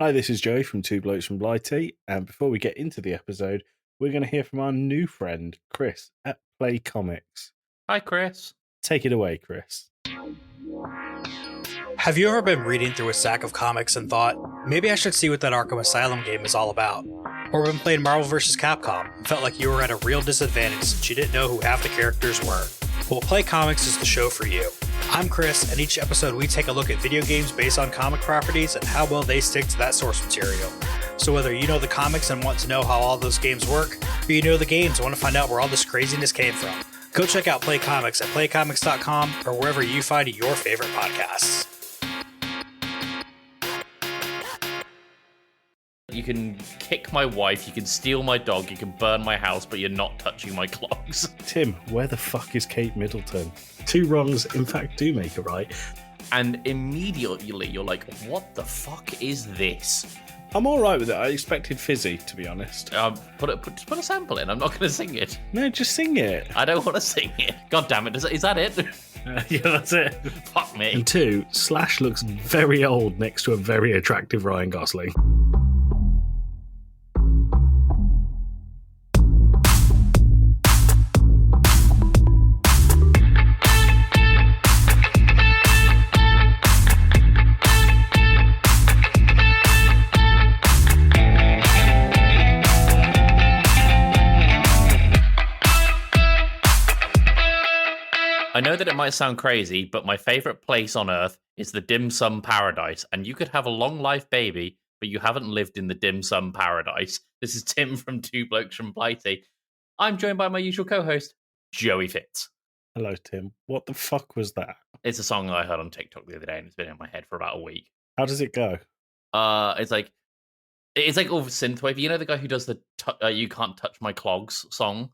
Hi, this is Joey from Two Blokes from Blighty, and before we get into the episode, we're going to hear from our new friend, Chris, at Play Comics. Hi, Chris. Take it away, Chris. Have you ever been reading through a stack of comics and thought, maybe I should see what that Arkham Asylum game is all about? Or been playing Marvel vs. Capcom and felt like you were at a real disadvantage since you didn't know who half the characters were? Well, Play Comics is the show for you. I'm Chris, and each episode we take a look at video games based on comic properties and how well they stick to that source material. So whether you know the comics and want to know how all those games work, or you know the games and want to find out where all this craziness came from, go check out Play Comics at playcomics.com or wherever you find your favorite podcasts. You can kick my wife, you can steal my dog, you can burn my house, but you're not touching my clogs. Tim, where the fuck is Kate Middleton? Two wrongs, in fact, do make a right. And immediately you're like, what the fuck is this? I'm all right with it. I expected Fizzy, to be honest. Just put a sample in. I'm not going to sing it. No, just sing it. I don't want to sing it. God damn it. Is that it? Yeah, that's it. Fuck me. And two, Slash looks very old next to a very attractive Ryan Gosling. I know that it might sound crazy, but my favorite place on Earth is the dim sum paradise, and you could have a long life baby, but you haven't lived in the dim sum paradise. This is Tim from Two Blokes from Blighty. I'm joined by my usual co-host, Joey Fitz. Hello, Tim. What the fuck was that? It's a song that I heard on TikTok the other day, and it's been in my head for about a week. How does it go? It's like all synthwave. You know the guy who does the "You Can't Touch My Clogs" song?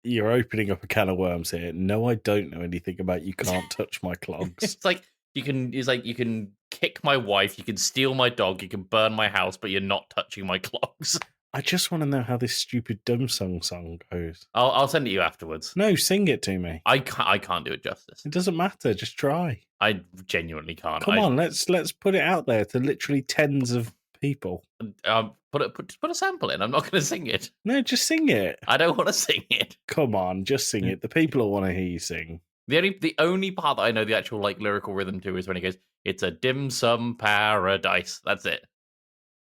You're opening up a can of worms here. No, I don't know anything about You Can't Touch My Clogs. It's like you can kick my wife, you can steal my dog, you can burn my house, but you're not touching my clogs. I just want to know how this stupid dumb song goes. I'll send it you afterwards. No, sing it to me. I can't do it justice. It doesn't matter. Just try. I genuinely can't. Come on, let's put it out there to literally tens of people. Put a sample in. I'm not going to sing it. No, just sing it. I don't want to sing it. Come on, just sing it. The people will want to hear you sing. The only part that I know the actual lyrical rhythm to is when he goes, "It's a dim sum paradise." That's it.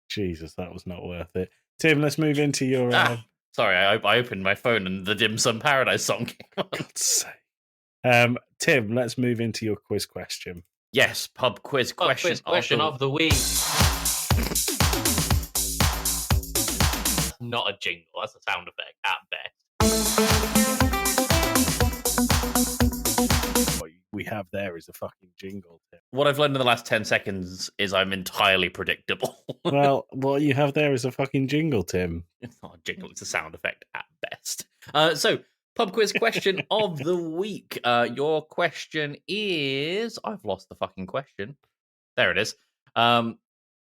Jesus, that was not worth it. Tim, let's move into your. Sorry, I opened my phone and the dim sum paradise song came on. God's sake. Tim, let's move into your quiz question. Yes, pub quiz question of the week. Not a jingle, that's a sound effect at best. What we have there is a fucking jingle, Tim. What I've learned in the last 10 seconds is I'm entirely predictable. Well, what you have there is a fucking jingle, Tim. It's not a jingle, it's a sound effect at best. So, pub quiz question of the week. Your question is... I've lost the fucking question. There it is.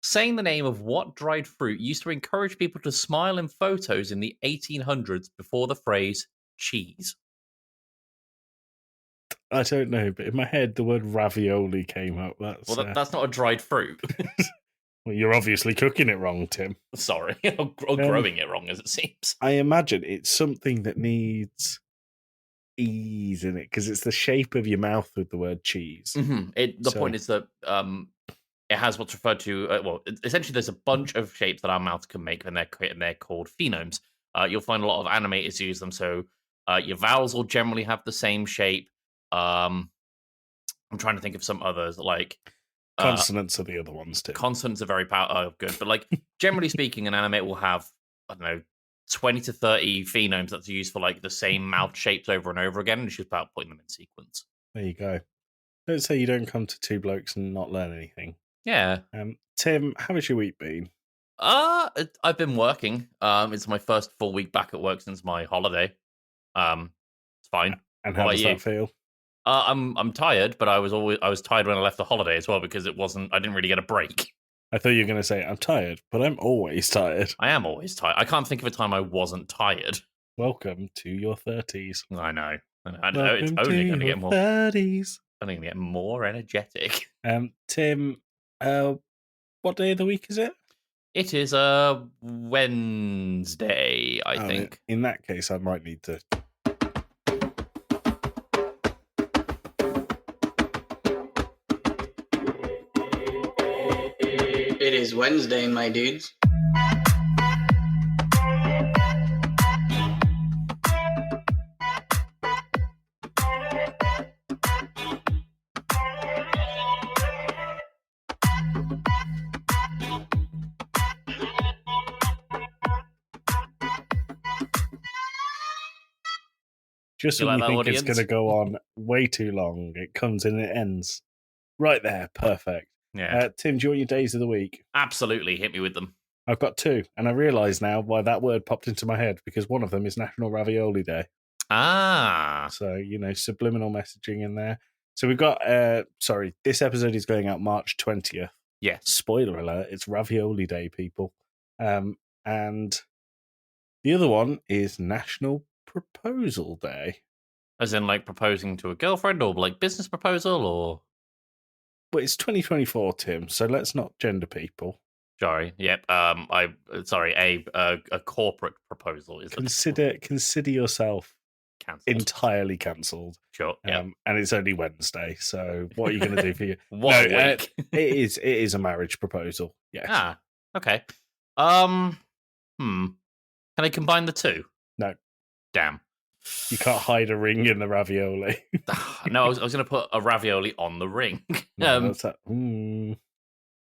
Saying the name of what dried fruit used to encourage people to smile in photos in the 1800s before the phrase cheese? I don't know, but in my head, the word ravioli came up. That's not a dried fruit. Well, you're obviously cooking it wrong, Tim. Sorry, or growing it wrong, as it seems. I imagine it's something that needs ease in it, because it's the shape of your mouth with the word cheese. Mm-hmm. The point is that... it has what's referred to, essentially there's a bunch of shapes that our mouths can make, and they're called phonemes. You'll find a lot of animators use them, so your vowels will generally have the same shape. I'm trying to think of some others, like... consonants are the other ones, too. Consonants are very good, but like generally speaking, an animator will have, 20 to 30 phonemes that's used for like the same mouth shapes over and over again, and it's just about putting them in sequence. There you go. Don't say you don't come to Two Blokes and not learn anything. Yeah. Tim, how has your week been? I've been working. It's my first full week back at work since my holiday. It's fine. And how does that feel? I'm tired, but I was tired when I left the holiday as well, because I didn't really get a break. I thought you were going to say I'm tired, but I'm always tired. I am always tired. I can't think of a time I wasn't tired. Welcome to your 30s. I know. It's only going to get more 30s. Only going to get more energetic. Tim, What day of the week is it? It is a Wednesday, I think. In that case, I might need to. It is Wednesday, my dudes. Just You when like you that, think it's audience? going to go on way too long, it comes and it ends. Right there, perfect. Yeah, Tim, do you want your days of the week? absolutely. Hit me with them. I've got two, and I realise now why that word popped into my head, because one of them is National Ravioli Day. Ah, So, subliminal messaging in there. So we've got, this episode is going out March 20th. yes. Spoiler alert, it's Ravioli Day, people. And the other one is National Proposal Day. As in, like, proposing to a girlfriend or, like, business proposal or... But it's 2024, Tim, so let's not gender people. Sorry, yep. A corporate proposal is Consider yourself cancelled. entirely cancelled. Sure, yeah. And it's only Wednesday, so what are you going to do for you? One week. It is a marriage proposal. Yes. Ah, okay. Can I combine the two? No. Damn. You can't hide a ring in the ravioli. No, I was going to put a ravioli on the ring. No, that's that.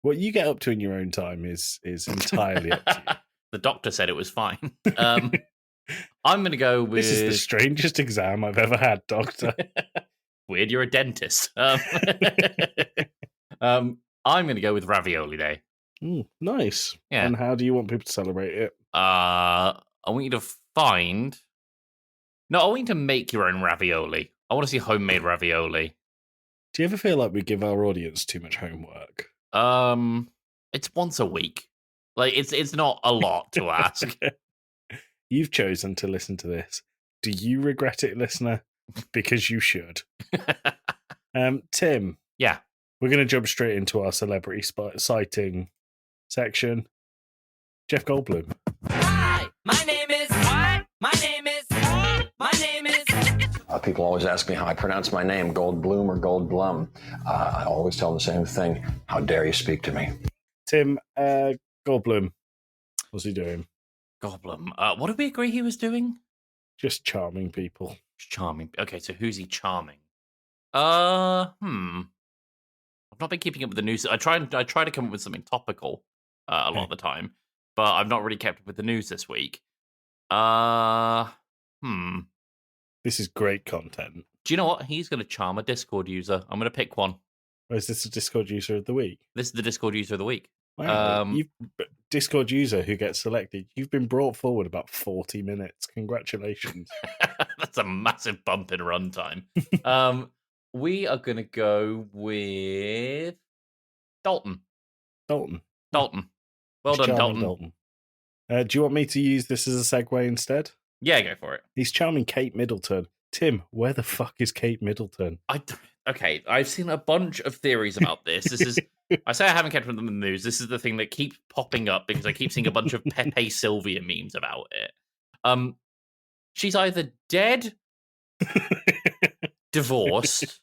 What you get up to in your own time is entirely up to you. The doctor said it was fine. I'm going to go with... This is the strangest exam I've ever had, doctor. Weird, you're a dentist. I'm going to go with Ravioli Day. Nice. Yeah. And how do you want people to celebrate it? I want you to find... No, I want you to make your own ravioli. I want to see homemade ravioli. Do you ever feel like we give our audience too much homework? It's once a week. Like, it's not a lot to ask. You've chosen to listen to this. Do you regret it, listener? Because you should. Tim. Yeah. We're going to jump straight into our celebrity sighting section. Jeff Goldblum. Hi, my name is what? My name is my name is. People always ask me how I pronounce my name, Goldblum or Goldblum. I always tell them the same thing. How dare you speak to me? Tim, Goldblum. What's he doing? Goldblum. What did we agree he was doing? Just charming people. Charming. Okay, so who's he charming? I've not been keeping up with the news. I try to come up with something topical a lot of the time, but I've not really kept up with the news this week. This is great content. Do you know what? He's going to charm a Discord user. I'm going to pick one. Or is this a Discord user of the week? This is the Discord user of the week. Wow. Discord user who gets selected. You've been brought forward about 40 minutes. Congratulations. That's a massive bump in runtime. We are going to go with Dalton. Dalton. Well done, Dalton. Do you want me to use this as a segue instead? Yeah, go for it. He's charming Kate Middleton. Tim, where the fuck is Kate Middleton? Okay, I've seen a bunch of theories about this. This is... I say I haven't kept up with the news. This is the thing that keeps popping up because I keep seeing a bunch of Pepe Sylvia memes about it. She's either dead, divorced,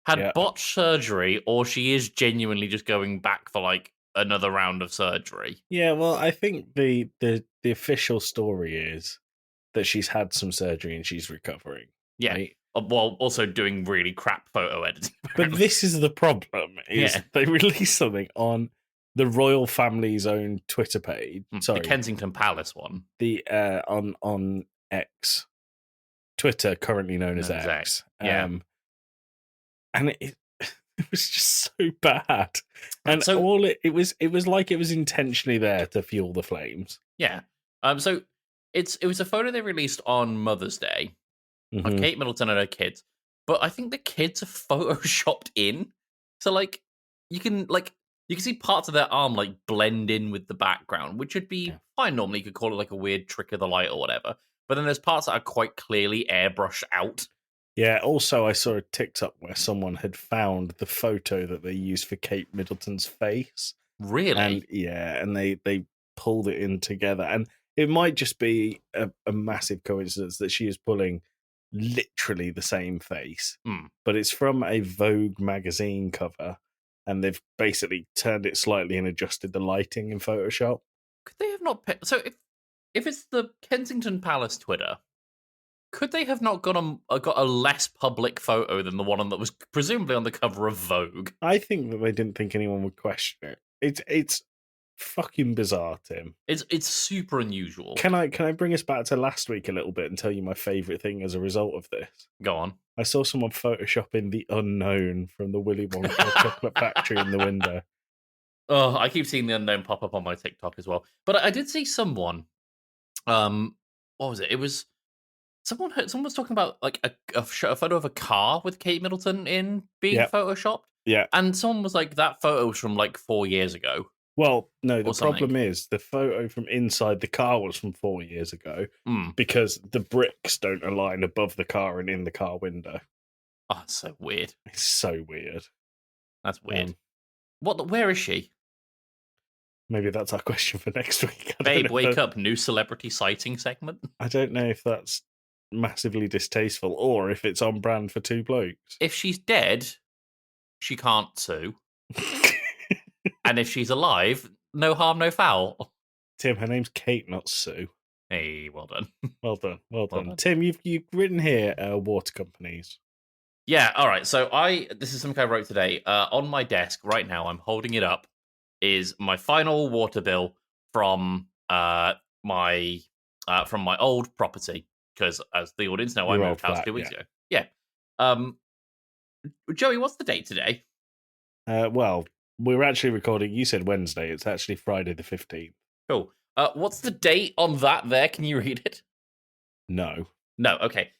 had botched surgery, or she is genuinely just going back for like another round of surgery. Yeah, well, I think the official story is that she's had some surgery and she's recovering. Yeah. Right? While also doing really crap photo editing. But this is the problem, is they released something on the royal family's own Twitter page. Sorry. The Kensington Palace one. The on X. Twitter, currently known as X. Yeah. And it was just so bad. And so, all it was like it was intentionally there to fuel the flames. Yeah. So it was a photo they released on Mother's Day of Kate Middleton and her kids, but I think the kids are photoshopped in, so like you can see parts of their arm like blend in with the background, which would be fine normally. You could call it like a weird trick of the light or whatever, but then there's parts that are quite clearly airbrushed out. Yeah, also I saw a TikTok where someone had found the photo that they used for Kate Middleton's face Really? And they pulled it in together. And it might just be a massive coincidence that she is pulling literally the same face, but it's from a Vogue magazine cover, and they've basically turned it slightly and adjusted the lighting in Photoshop. Could they have not... So if it's the Kensington Palace Twitter, could they have not got a less public photo than the one that was presumably on the cover of Vogue? I think that they didn't think anyone would question it. It's fucking bizarre, Tim. It's super unusual. Can I bring us back to last week a little bit and tell you my favourite thing as a result of this? Go on. I saw someone photoshopping the unknown from the Willy Wonka chocolate factory in the window. Oh, I keep seeing the unknown pop up on my TikTok as well. But I did see someone. What was it? It was someone was talking about like a photo of a car with Kate Middleton in being photoshopped. Yeah, and someone was like, that photo was from like 4 years ago. Well, no, the problem is the photo from inside the car was from 4 years ago because the bricks don't align above the car and in the car window. Oh, that's so weird. It's so weird. That's weird. Where is she? Maybe that's our question for next week. Babe, wake up, new celebrity sighting segment. I don't know if that's massively distasteful or if it's on brand for two blokes. If she's dead, she can't sue. And if she's alive, no harm, no foul. Tim, her name's Kate, not Sue. Hey, well done. Well done. Tim, you've written here water companies. Yeah, all right. So this is something I wrote today. On my desk right now, I'm holding it up, is my final water bill from my old property. Because as the audience know, I moved house 2 weeks ago. Yeah. Joey, what's the date today? Well, we're actually recording. You said Wednesday. It's actually Friday the 15th. Cool. What's the date on that there? Can you read it? No. No, okay.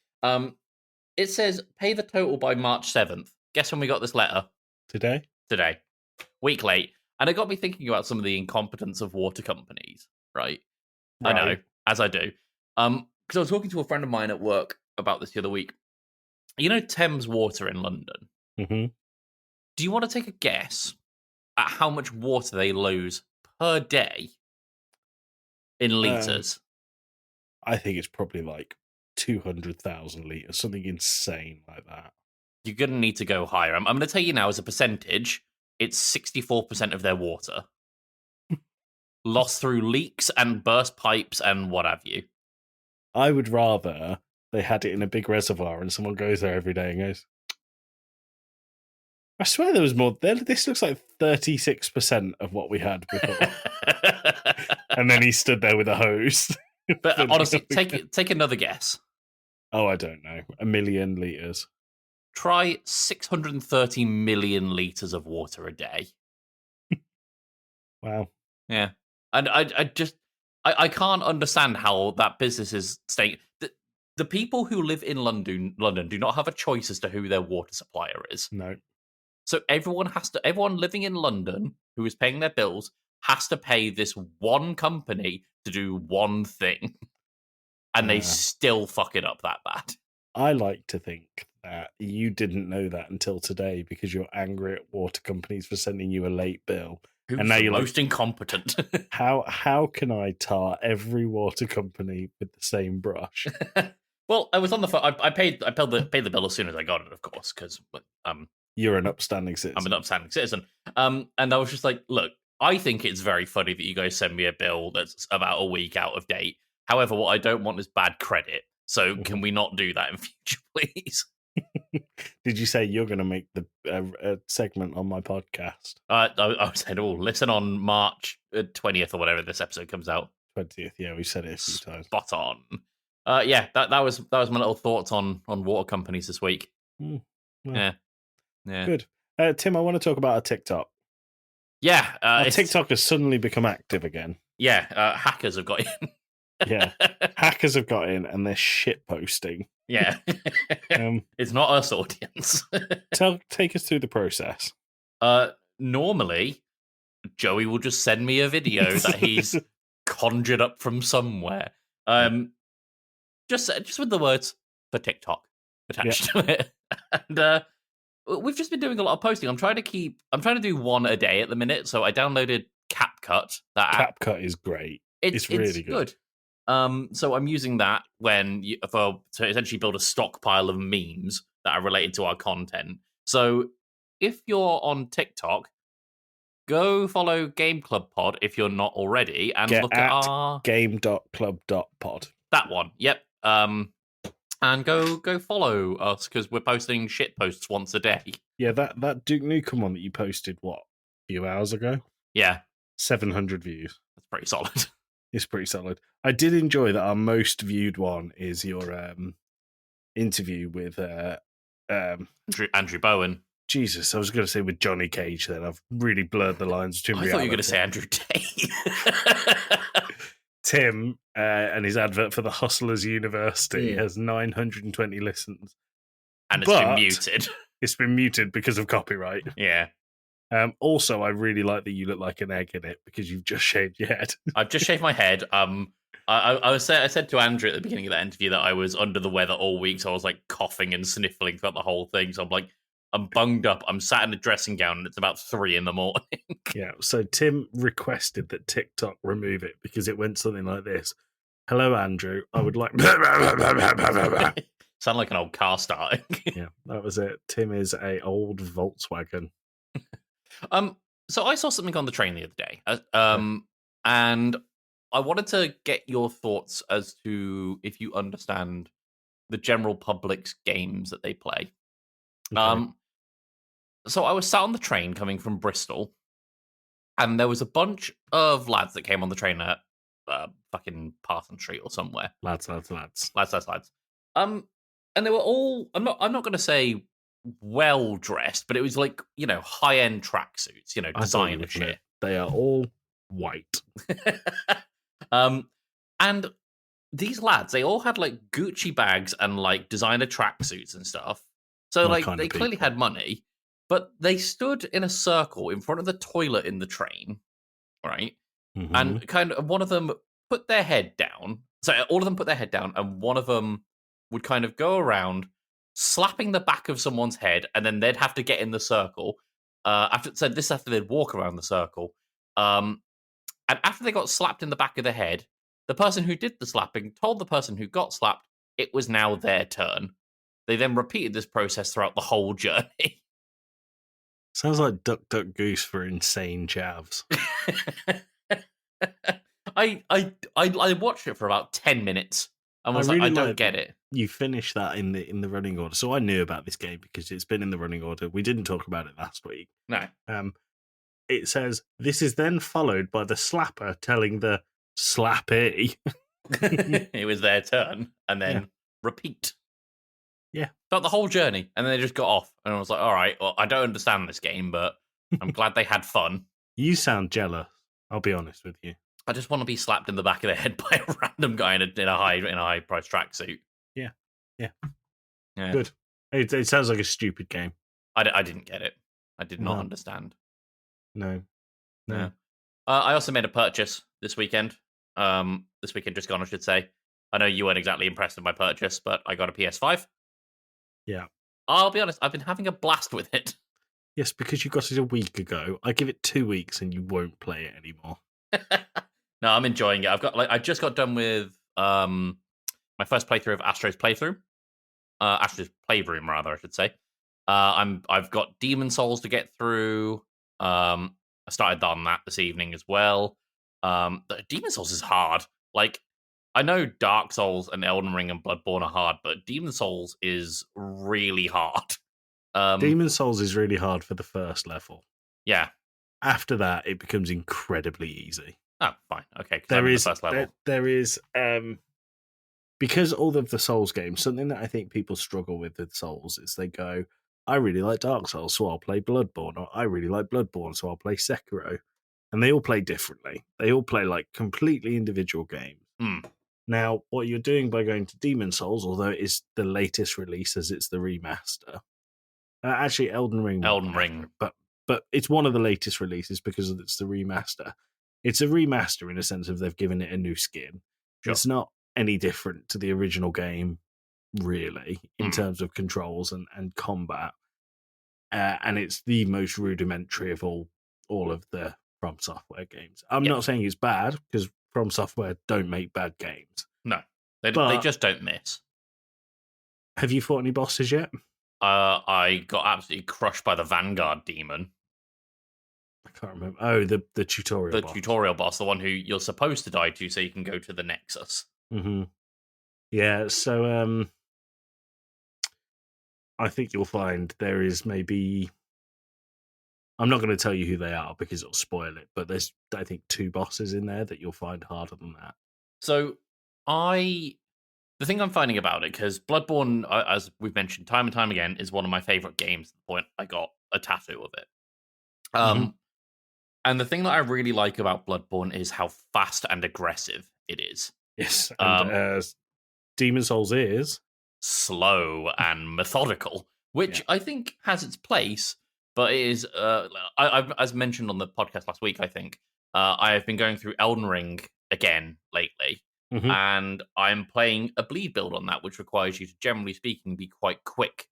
It says pay the total by March 7th. Guess when we got this letter? Today. Week late. And it got me thinking about some of the incompetence of water companies, right? I know, as I do. Because I was talking to a friend of mine at work about this the other week. You know Thames Water in London? Mm-hmm. Do you want to take a guess at how much water they lose per day in litres? I think it's probably like 200,000 litres, something insane like that. You're going to need to go higher. I'm going to tell you now as a percentage, it's 64% of their water. Lost through leaks and burst pipes and what have you. I would rather they had it in a big reservoir and someone goes there every day and goes, I swear there was more. This looks like 36% of what we had before. And then he stood there with a hose. But honestly, take another guess. Oh, I don't know. 1 million litres. Try 630 million litres of water a day. Wow. Yeah. And I can't understand how that business is staying. The people who live in London do not have a choice as to who their water supplier is. No. So everyone living in London who is paying their bills has to pay this one company to do one thing. And they still fuck it up that bad. I like to think that you didn't know that until today because you're angry at water companies for sending you a late bill. Who's and now the you're most like, incompetent? How can I tar every water company with the same brush? Well, I was on the phone. I paid the bill as soon as I got it, of course, because you're an upstanding citizen. I'm an upstanding citizen. And I was just like, look, I think it's very funny that you guys send me a bill that's about a week out of date. However, what I don't want is bad credit. So can we not do that in future, please? Did you say you're going to make the segment on my podcast? I said, listen on March 20th or whatever this episode comes out. 20th, yeah, we said it a few times. Spot on. Yeah, that was my little thoughts on water companies this week. Well, yeah. Good. Tim, I want to talk about a TikTok. Yeah. Our TikTok has suddenly become active again. Yeah, hackers have got in. Yeah, hackers have got in and they're shit posting. Yeah. It's not us, audience. Take us through the process. Normally, Joey will just send me a video that he's conjured up from somewhere. Just with the words for TikTok attached to it. And we've just been doing a lot of posting. I'm trying to do one a day at the minute. So I downloaded CapCut. That app. CapCut is great. It's really good. So I'm using that to essentially build a stockpile of memes that are related to our content. So if you're on TikTok, go follow Game Club Pod if you're not already, and look at our game.club.pod. That one. Yep. And go follow us because we're posting shit posts once a day. Yeah, that Duke Nukem one that you posted a few hours ago. Yeah, 700 views. that's pretty solid. It's pretty solid. I did enjoy that our most viewed one is your interview with Andrew Bowen. Jesus, I was going to say with Johnny Cage. Then I've really blurred the lines between. I thought you were going to say Andrew Tate. Tim and his advert for the Hustlers University has 920 listens. And it's been muted. It's been muted because of copyright. Yeah. Also, I really like that you look like an egg in it because you've just shaved your head. I've just shaved my head. I said to Andrew at the beginning of that interview that I was under the weather all week, so I was like coughing and sniffling throughout the whole thing. So I'm bunged up. I'm sat in a dressing gown, and it's about 3 a.m. Yeah. So Tim requested that TikTok remove it because it went something like this: "Hello, Andrew. I would like." Sound like an old car starting. Yeah, that was it. Tim is a old Volkswagen. So I saw something on the train the other day, and I wanted to get your thoughts as to if you understand the general public's games that they play. Okay. So I was sat on the train coming from Bristol, and there was a bunch of lads that came on the train at fucking Parson Street or somewhere. Lads. And they were all. I'm not going to say well dressed, but it was like, high end tracksuits, designer shit. They are all white. And these lads, they all had like Gucci bags and like designer tracksuits and stuff. So they clearly had money, but they stood in a circle in front of the toilet in the train, right? Mm-hmm. And kind of one of them put their head down. So all of them put their head down, and one of them would kind of go around slapping the back of someone's head, and then they'd have to get in the circle. After they'd walk around the circle. And after they got slapped in the back of the head, the person who did the slapping told the person who got slapped it was now their turn. They then repeated this process throughout the whole journey. Sounds like Duck Duck Goose for insane chavs. I watched it for about 10 minutes. I don't get it. You finished that in the running order. So I knew about this game because it's been in the running order. We didn't talk about it last week. No. It says, this is then followed by the slapper telling the slappee. It was their turn. And then repeat. Yeah. Throughout the whole journey. And then they just got off. And I was like, all right, well, I don't understand this game, but I'm glad they had fun. You sound jealous. I'll be honest with you. I just want to be slapped in the back of the head by a random guy in a high price tracksuit. Yeah. Good. It sounds like a stupid game. I didn't get it. I did not understand. No. I also made a purchase this weekend. This weekend just gone, I should say. I know you weren't exactly impressed with my purchase, but I got a PS5. Yeah. I'll be honest, I've been having a blast with it. Yes, because you got it a week ago. I give it 2 weeks and you won't play it anymore. No, I'm enjoying it. I just got done with my first playthrough of Astro's Playroom, rather, I should say. I've got Demon Souls to get through. I started on that this evening as well. Demon Souls is hard. Like, I know Dark Souls and Elden Ring and Bloodborne are hard, but Demon Souls is really hard. Demon Souls is really hard for the first level. Yeah. After that, it becomes incredibly easy. Oh, fine. Okay. There is, the first level. There is, because all of the Souls games, something that I think people struggle with Souls is they go, I really like Dark Souls, so I'll play Bloodborne, or I really like Bloodborne, so I'll play Sekiro. And they all play differently. They all play like completely individual games. Mm. Now, what you're doing by going to Demon Souls, although it is the latest release as it's the remaster, actually Elden Ring, but it's one of the latest releases because it's the remaster. It's a remaster in a sense of they've given it a new skin. Sure. It's not any different to the original game, really, in terms of controls and combat. And it's the most rudimentary of all of the From Software games. I'm not saying it's bad, because From Software don't make bad games. No, they just don't miss. Have you fought any bosses yet? I got absolutely crushed by the Vanguard demon. I can't remember. Oh, the tutorial boss. Tutorial boss, the one who you're supposed to die to so you can go to the Nexus. Mm-hmm. Yeah, so I think you'll find there is maybe... I'm not going to tell you who they are because it'll spoil it, but there's, I think, 2 bosses in there that you'll find harder than that. So, the thing I'm finding about it, because Bloodborne, as we've mentioned time and time again, is one of my favorite games to the point I got a tattoo of it. And the thing that I really like about Bloodborne is how fast and aggressive it is. Yes, and Demon Souls is slow and methodical, which I think has its place, but it is, I've, as mentioned on the podcast last week, I think, I have been going through Elden Ring again lately, and I'm playing a bleed build on that, which requires you to, generally speaking, be quite quick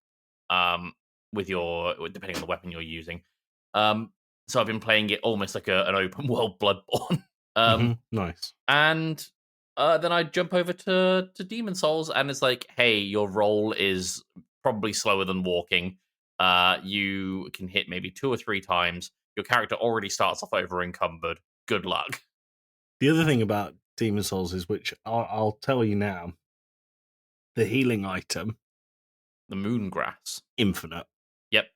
with depending on the weapon you're using. So I've been playing it almost like an open world Bloodborne. Nice. And then I jump over to Demon Souls, and it's like, hey, your roll is probably slower than walking. You can hit maybe 2 or 3 times. Your character already starts off over encumbered. Good luck. The other thing about Demon Souls is, which I'll tell you now, the healing item, the Moongrass, infinite. Yep.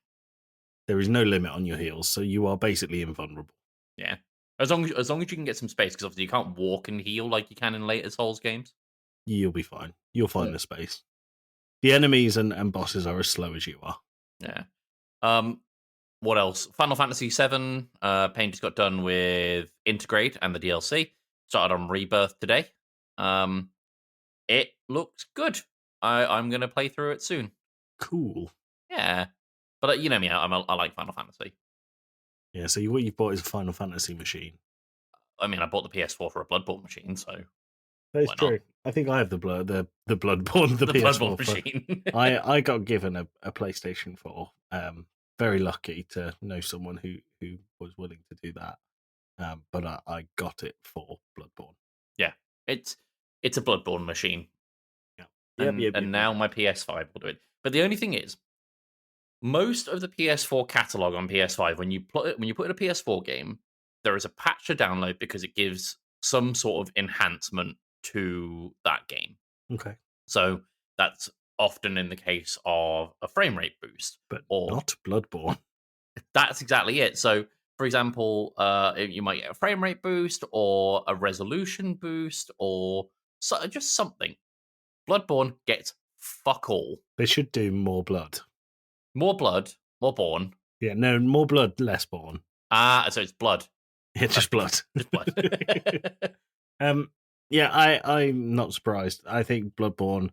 There is no limit on your heals, so you are basically invulnerable. Yeah. As long as you can get some space, because obviously you can't walk and heal like you can in later Souls games. You'll be fine. You'll find the space. The enemies and bosses are as slow as you are. Yeah. What else? Final Fantasy VII. Pain just got done with Integrate and the DLC. Started on Rebirth today. It looks good. I'm going to play through it soon. Cool. Yeah. But you know me, I like Final Fantasy. Yeah, so what you've bought is a Final Fantasy machine. I mean, I bought the PS4 for a Bloodborne machine, so... That's true. I think I have the Bloodborne, the PS4 Bloodborne machine. I got given a PlayStation 4. Very lucky to know someone who was willing to do that. But I got it for Bloodborne. Yeah, it's a Bloodborne machine. Yeah. And now my PS5 will do it. But the only thing is, most of the PS4 catalog on PS5, when you put it in a PS4 game, there is a patch to download because it gives some sort of enhancement to that game. Okay. So that's often in the case of a frame rate boost, but or not Bloodborne. That's exactly it. So, for example, you might get a frame rate boost or a resolution boost or just something. Bloodborne gets fuck all. They should do more blood. More blood, more born. Yeah, no, more blood, less born. So it's blood. Yeah, just blood. Just blood. Yeah, I'm not surprised. I think Bloodborne,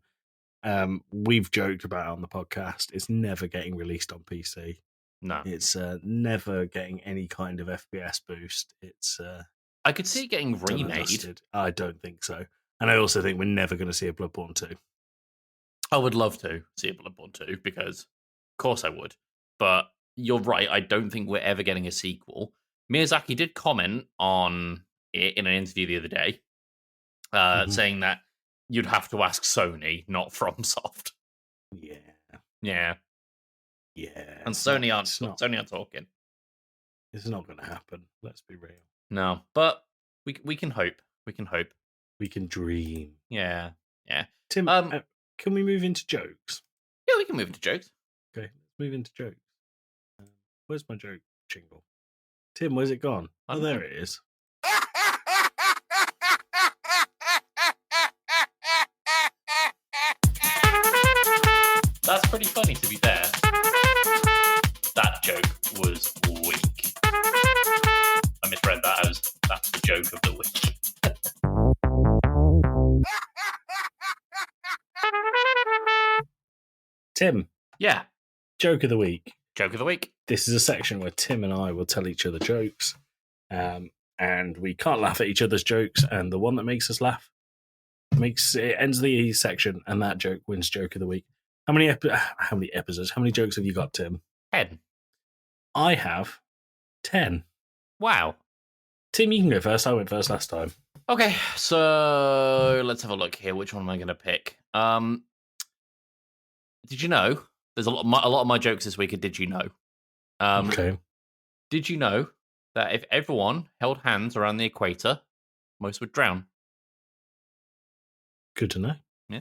we've joked about it on the podcast, it's never getting released on PC. No. It's never getting any kind of FPS boost. It's I could see it getting remade. I don't think so. And I also think we're never going to see a Bloodborne 2. I would love to see a Bloodborne 2, because of course I would. But you're right, I don't think we're ever getting a sequel. Miyazaki did comment on it in an interview the other day, saying that you'd have to ask Sony, not FromSoft. Yeah. Yeah. Yeah. And Sony aren't talking. It's not going to happen. Let's be real. No, but we can hope. We can hope. We can dream. Yeah. Yeah. Tim, can we move into jokes? Yeah, we can move into jokes. Okay, let's move into jokes. Where's my joke jingle? Tim, where's it gone? Oh, there it is. That's pretty funny, to be fair. That joke was weak. I misread that as that's the joke of the week. Tim. Yeah. Joke of the week. Joke of the week. This is a section where Tim and I will tell each other jokes. And we can't laugh at each other's jokes. And the one that makes us laugh ends the section, and that joke wins joke of the week. How many episodes? How many jokes have you got, Tim? 10. I have 10. Wow. Tim, you can go first. I went first last time. Okay, so let's have a look here. Which one am I going to pick? Did you know? There's a lot of my jokes this week are did you know? Okay. Did you know that if everyone held hands around the equator, most would drown? Good to know. Yeah.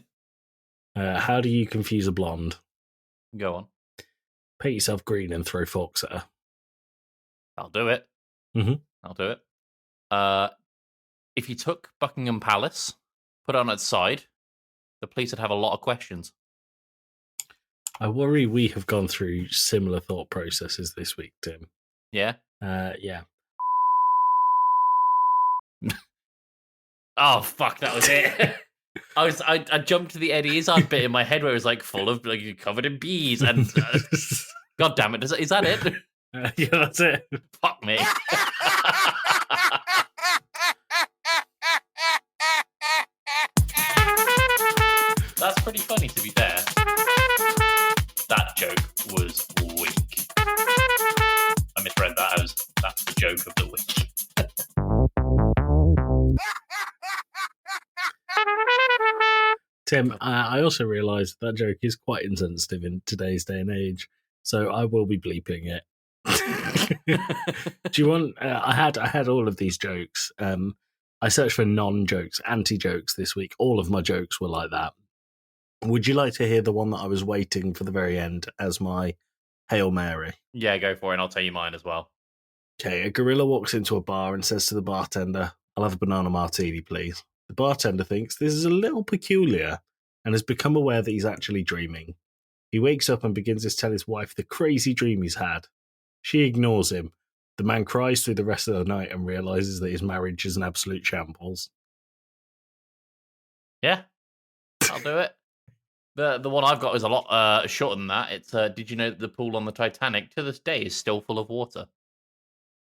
How do you confuse a blonde? Go on. Paint yourself green and throw forks at her. I'll do it. Mm-hmm. I'll do it. If you took Buckingham Palace, put it on its side, the police would have a lot of questions. I worry we have gone through similar thought processes this week, Tim. Yeah? Yeah. Oh, fuck, that was it. I jumped to the Eddie Izzard bit in my head where it was like full of like covered in bees and God damn it, is that it? Yeah, that's it. Fuck me. That's pretty funny, to be fair. That joke was weak. I misread that as that's the joke of the week. Tim, I also realised that joke is quite insensitive in today's day and age, so I will be bleeping it. Do you want? I had all of these jokes. I searched for non-jokes, anti-jokes this week. All of my jokes were like that. Would you like to hear the one that I was waiting for the very end as my Hail Mary? Yeah, go for it, and I'll tell you mine as well. Okay, a gorilla walks into a bar and says to the bartender, "I'll have a banana martini, please." The bartender thinks this is a little peculiar and has become aware that he's actually dreaming. He wakes up and begins to tell his wife the crazy dream he's had. She ignores him. The man cries through the rest of the night and realizes that his marriage is an absolute shambles. Yeah, I'll do it. The one I've got is a lot shorter than that. It's did you know that the pool on the Titanic to this day is still full of water?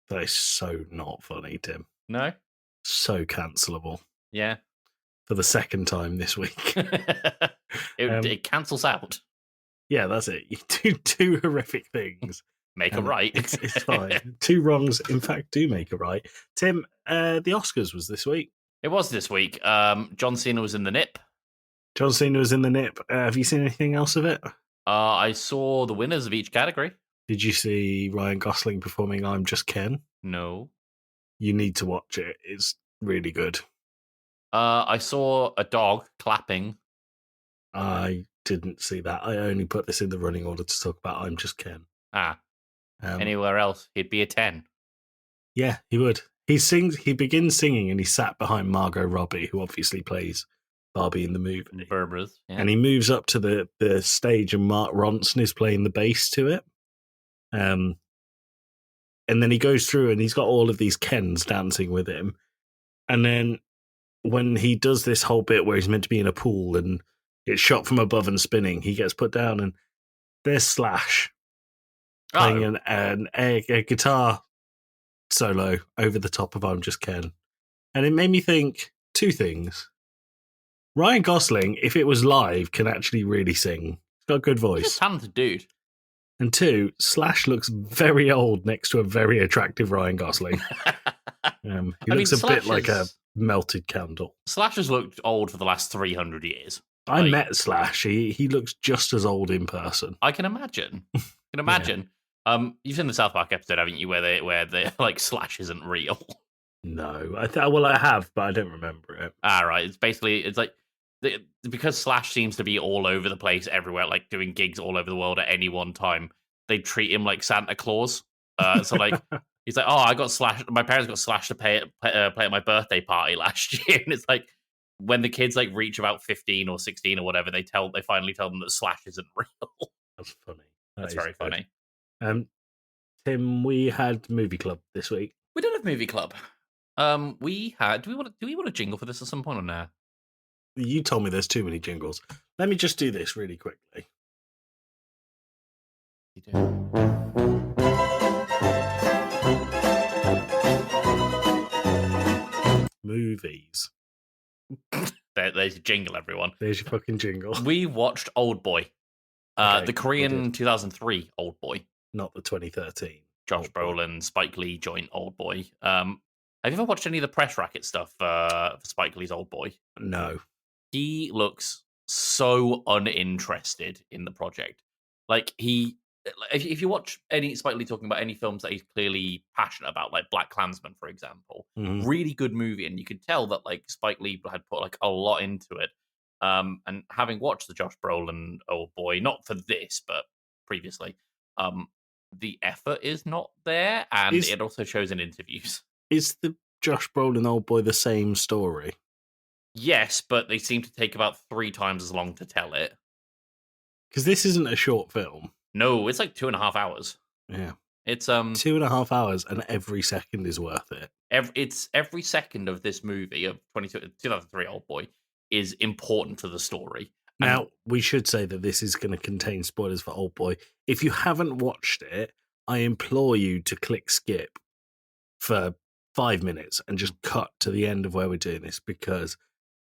That is so not funny, Tim. No? So cancelable. Yeah. For the second time this week. It cancels out. Yeah, that's it. You do two horrific things. Make a right. It's fine. Two wrongs, in fact, do make a right. Tim, the Oscars was this week. It was this week. John Cena was in the nip. John Cena was in the nip. Have you seen anything else of it? I saw the winners of each category. Did you see Ryan Gosling performing I'm Just Ken? No. You need to watch it. It's really good. I saw a dog clapping. I didn't see that. I only put this in the running order to talk about I'm Just Ken. Anywhere else, he'd be a 10. Yeah, he would. He begins singing and he's sat behind Margot Robbie, who obviously plays Barbie in the movie. Berber's, yeah. And he moves up to the stage and Mark Ronson is playing the bass to it. And then he goes through and he's got all of these Kens dancing with him. And then when he does this whole bit where he's meant to be in a pool and it's shot from above and spinning, he gets put down and there's Slash playing a guitar solo over the top of I'm Just Ken. And it made me think two things. Ryan Gosling, if it was live, can actually really sing. He's got a good voice. He's a talented dude. And two, Slash looks very old next to a very attractive Ryan Gosling. He looks a bit like a melted candle. Slash has looked old for the last 300 years. I met Slash. He looks just as old in person. I can imagine. Yeah. You've seen the South Park episode, haven't you, where they like Slash isn't real? No, I have, but I don't remember it. Right. It's like because Slash seems to be all over the place, everywhere, like doing gigs all over the world at any one time. They treat him like Santa Claus. So like he's like, oh, I got Slash. My parents got Slash to play at my birthday party last year, and it's like when the kids like reach about 15 or 16 or whatever, they finally tell them that Slash isn't real. That's funny. That's very funny. Tim, we had movie club this week. We did have movie club. We had. Do we want a jingle for this at some point or no? You told me there's too many jingles. Let me just do this really quickly. Movies. There's a jingle, everyone. There's your fucking jingle. We watched Old Boy. The Korean 2003 Old Boy. Not the 2013. Josh Brolin, Spike Lee joint Old Boy. And Have you ever watched any of the press racket stuff for Spike Lee's Old Boy? No. He looks so uninterested in the project. Like if you watch any Spike Lee talking about any films that he's clearly passionate about, like Black Klansman, for example, really good movie, and you could tell that like Spike Lee had put like a lot into it. And having watched the Josh Brolin Old Boy, not for this, but previously, the effort is not there, and it also shows in interviews. Is the Josh Brolin Old Boy the same story? Yes, but they seem to take about 3 times as long to tell it. Because this isn't a short film. No, it's like 2.5 hours. Yeah. It's 2.5 hours, and every second is worth it. Every second of this movie of 2003 Old Boy is important to the story. Now, we should say that this is going to contain spoilers for Old Boy. If you haven't watched it, I implore you to click skip for 5 minutes and just cut to the end of where we're doing this, because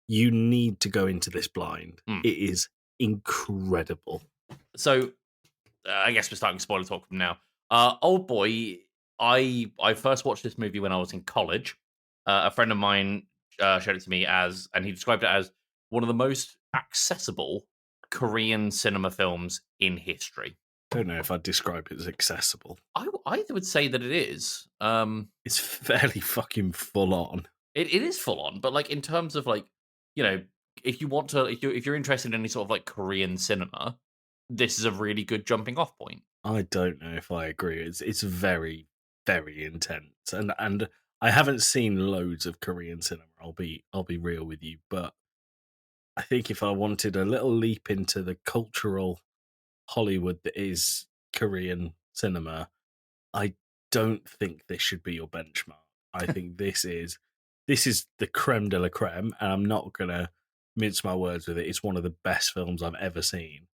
you need to go into this blind. It is incredible. So, I guess we're starting spoiler talk from now. Old Boy, I first watched this movie when I was in college. A friend of mine showed it to me and he described it as one of the most accessible Korean cinema films in history. I don't know if I'd describe it as accessible. I would say that it is. It's fairly fucking full on. It is full on, but like in terms of like, you know, if you're interested in any sort of like Korean cinema, this is a really good jumping off point. I don't know if I agree. It's very, very intense, and I haven't seen loads of Korean cinema. I'll be real with you, but I think if I wanted a little leap into the cultural Hollywood that is Korean cinema, I don't think this should be your benchmark. I think this is the creme de la creme, and I'm not gonna mince my words with it. It's one of the best films I've ever seen.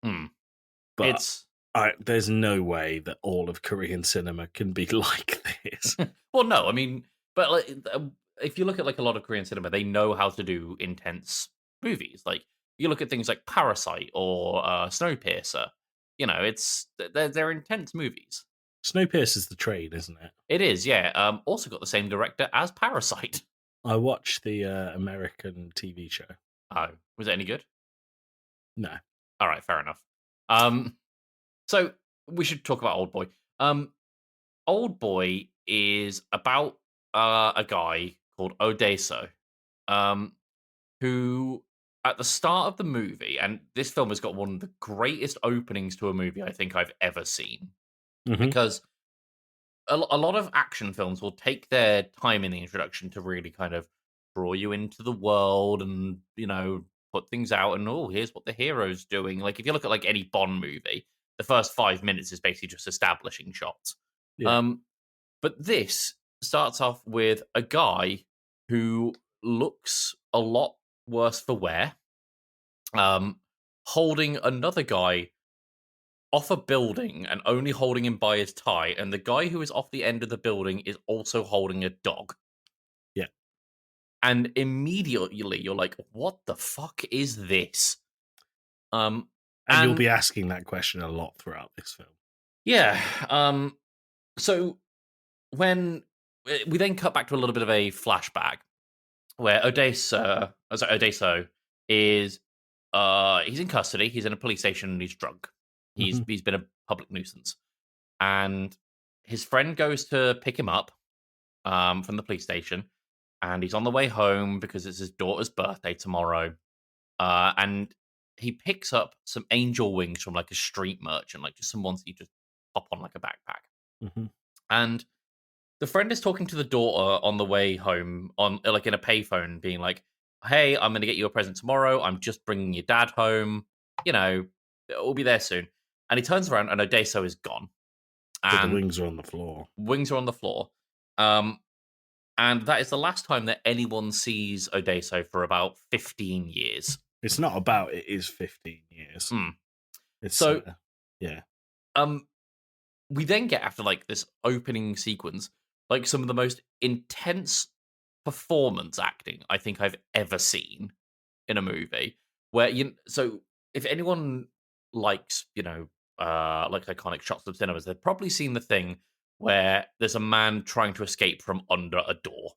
But there's no way that all of Korean cinema can be like this. Well, no, I mean, but like, if you look at like a lot of Korean cinema, they know how to do intense movies. Like you look at things like Parasite or Snowpiercer. You know, they're intense movies. Snowpiercer's the trade, isn't it? It is, yeah. Also got the same director as Parasite. I watched the American TV show. Oh, was it any good? No. All right, fair enough. So we should talk about Old Boy. Old Boy is about a guy called Odeso, who at the start of the movie, and this film has got one of the greatest openings to a movie I think I've ever seen, because a lot of action films will take their time in the introduction to really kind of draw you into the world and, you know, put things out and, oh, here's what the hero's doing. Like, if you look at, like, any Bond movie, the first 5 minutes is basically just establishing shots. Yeah. But this starts off with a guy who looks a lot worse for wear, holding another guy off a building and only holding him by his tie, and the guy who is off the end of the building is also holding a dog. Yeah. And immediately you're like, what the fuck is this? And you'll be asking that question a lot throughout this film. Yeah. So when we then cut back to a little bit of a flashback where Odeso is he's in custody, he's in a police station and he's drunk. He's been a public nuisance. And his friend goes to pick him up from the police station, and he's on the way home because it's his daughter's birthday tomorrow. And he picks up some angel wings from like a street merchant, like just some ones that you just pop on like a backpack. And the friend is talking to the daughter on the way home on like in a payphone, being like, hey, I'm going to get you a present tomorrow. I'm just bringing your dad home. You know, we'll be there soon. And he turns around and Odeso is gone. And the wings are on the floor. Wings are on the floor. And that is the last time that anyone sees Odeso for about 15 years. It's not about, it is 15 years. It's so, yeah. We then get, after like this opening sequence, like some of the most intense performance acting I think I've ever seen in a movie. Where so if anyone likes, like iconic shots of cinemas, they've probably seen the thing where there's a man trying to escape from under a door.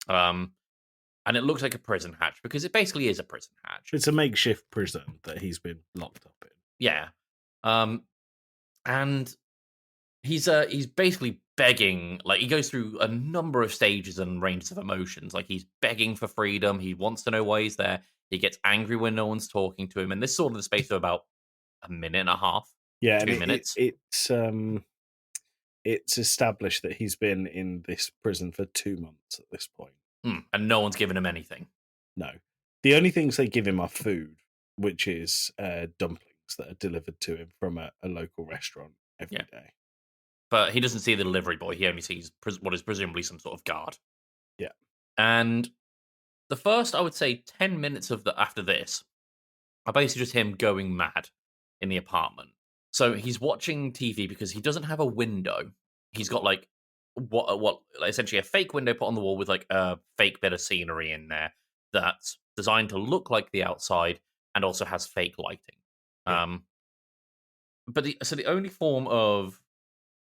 And it looks like a prison hatch because it basically is a prison hatch. It's a makeshift prison that he's been locked up in. Yeah. And he's basically begging, like he goes through a number of stages and ranges of emotions. Like he's begging for freedom. He wants to know why he's there. He gets angry when no one's talking to him. And this is all in the space of about a minute and a half. Yeah, 2 minutes. It's established that he's been in this prison for 2 months at this point. And no one's given him anything. No. The only things they give him are food, which is dumplings that are delivered to him from a local restaurant every day. But he doesn't see the delivery boy. He only sees what is presumably some sort of guard. Yeah. And the first, I would say, 10 minutes after this are basically just him going mad in the apartment. So he's watching TV because he doesn't have a window. He's got like essentially a fake window put on the wall with like a fake bit of scenery in there that's designed to look like the outside and also has fake lighting. Yeah. But the only form of,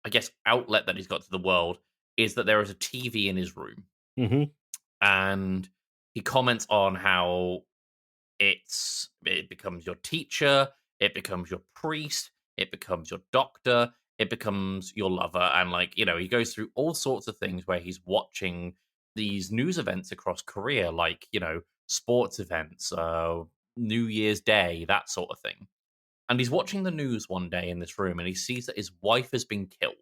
I guess, outlet that he's got to the world is that there is a TV in his room. Mm-hmm. And he comments on how it becomes your teacher, it becomes your priest, it becomes your doctor, it becomes your lover. And like, you know, he goes through all sorts of things where he's watching these news events across Korea, like, you know, sports events, New Year's Day, that sort of thing. And he's watching the news one day in this room and he sees that his wife has been killed.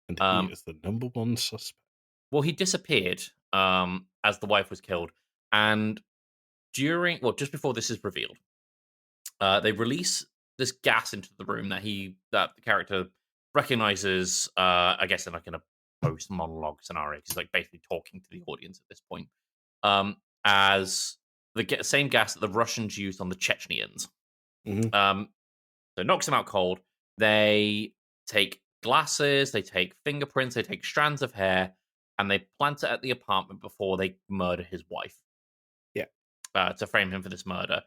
And he is the number one suspect. Well, he disappeared as the wife was killed. And just before this is revealed, they release this gas into the room that the character recognizes, I guess, in a post monologue scenario. He's like basically talking to the audience at this point, as the same gas that the Russians used on the Chechens. Mm-hmm. So it knocks him out cold. They take glasses, they take fingerprints, they take strands of hair, and they plant it at the apartment before they murder his wife. Yeah. To frame him for this murder.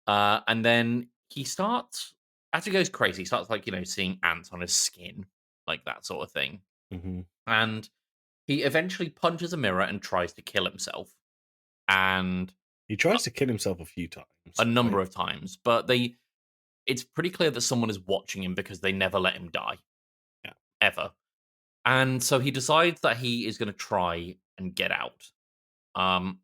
And then he starts, as he goes crazy, he starts like, you know, seeing ants on his skin, like that sort of thing. Mm-hmm. And he eventually punches a mirror and tries to kill himself. And he tries to kill himself a few times. A number of times. But it's pretty clear that someone is watching him because they never let him die. Yeah. Ever. And so he decides that he is going to try and get out. And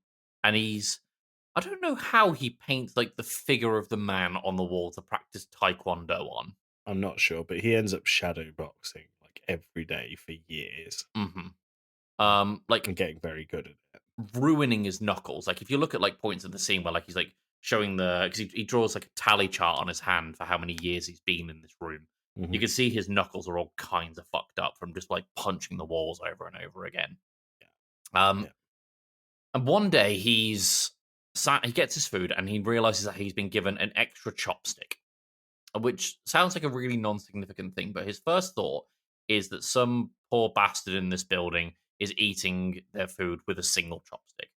I don't know how he paints like the figure of the man on the wall to practice taekwondo on. I'm not sure, but he ends up shadow boxing like every day for years. Mm-hmm. And getting very good at it. Ruining his knuckles. Like if you look at like points in the scene where like he's like showing because he draws like a tally chart on his hand for how many years he's been in this room. Mm-hmm. You can see his knuckles are all kinds of fucked up from just like punching the walls over and over again. Yeah. And one day he gets his food and he realizes that he's been given an extra chopstick, which sounds like a really non-significant thing, but his first thought is that some poor bastard in this building is eating their food with a single chopstick.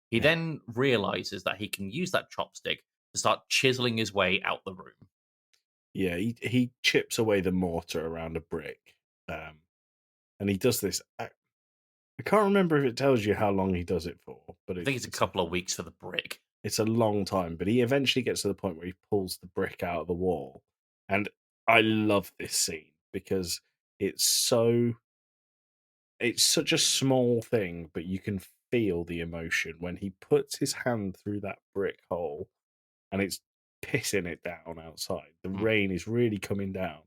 He then realizes that he can use that chopstick to start chiseling his way out the room. Yeah, he chips away the mortar around a brick. And he does this. I can't remember if it tells you how long he does it for, but I think it's a couple of weeks for the brick. It's a long time, but he eventually gets to the point where he pulls the brick out of the wall. And I love this scene because it's such a small thing, but you can feel the emotion when he puts his hand through that brick hole and it's pissing it down outside. The rain is really coming down.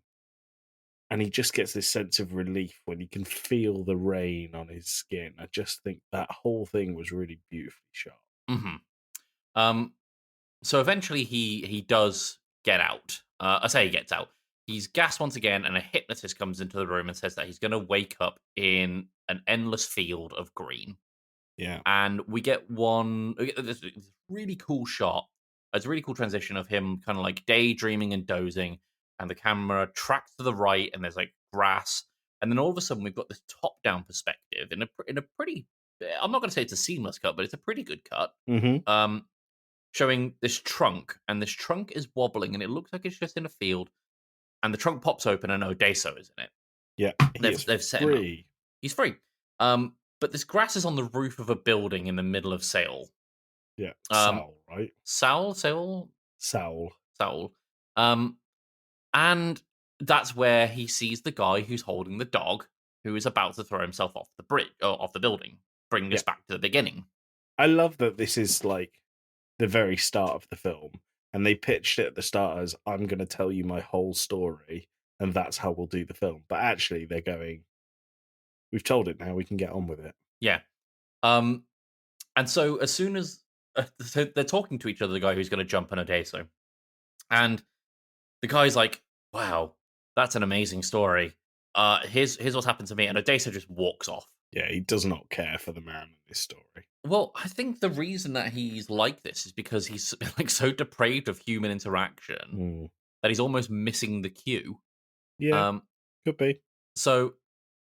And he just gets this sense of relief when he can feel the rain on his skin. I just think that whole thing was really beautifully shot. Mm-hmm. So eventually he does get out. I say he gets out. He's gassed once again, and a hypnotist comes into the room and says that he's going to wake up in an endless field of green. Yeah. And we get this really cool shot. It's a really cool transition of him kind of like daydreaming and dozing, and the camera tracks to the right, and there's like grass. And then all of a sudden, we've got this top-down perspective in a pretty, I'm not going to say it's a seamless cut, but it's a pretty good cut. Mm-hmm. Showing this trunk, and this trunk is wobbling, and it looks like it's just in a field. And the trunk pops open, and Odeso is in it. Yeah, they've set him up. He's free. but this grass is on the roof of a building in the middle of Seoul. Yeah, Um, Saul, right? Seoul. Saul. And that's where he sees the guy who's holding the dog, who is about to throw himself off the bridge, or off the building, bringing us back to the beginning. I love that this is like the very start of the film, and they pitched it at the start as, I'm going to tell you my whole story, and that's how we'll do the film. But actually, they're going, we've told it now, we can get on with it. Yeah. And so as soon as so they're talking to each other, the guy who's going to jump on Odeso, and the guy's like, "Wow, that's an amazing story. Here's what's happened to me," and Odeso just walks off. Yeah, he does not care for the man in this story. Well, I think the reason that he's like this is because he's like so depraved of human interaction that he's almost missing the cue. Yeah, could be. So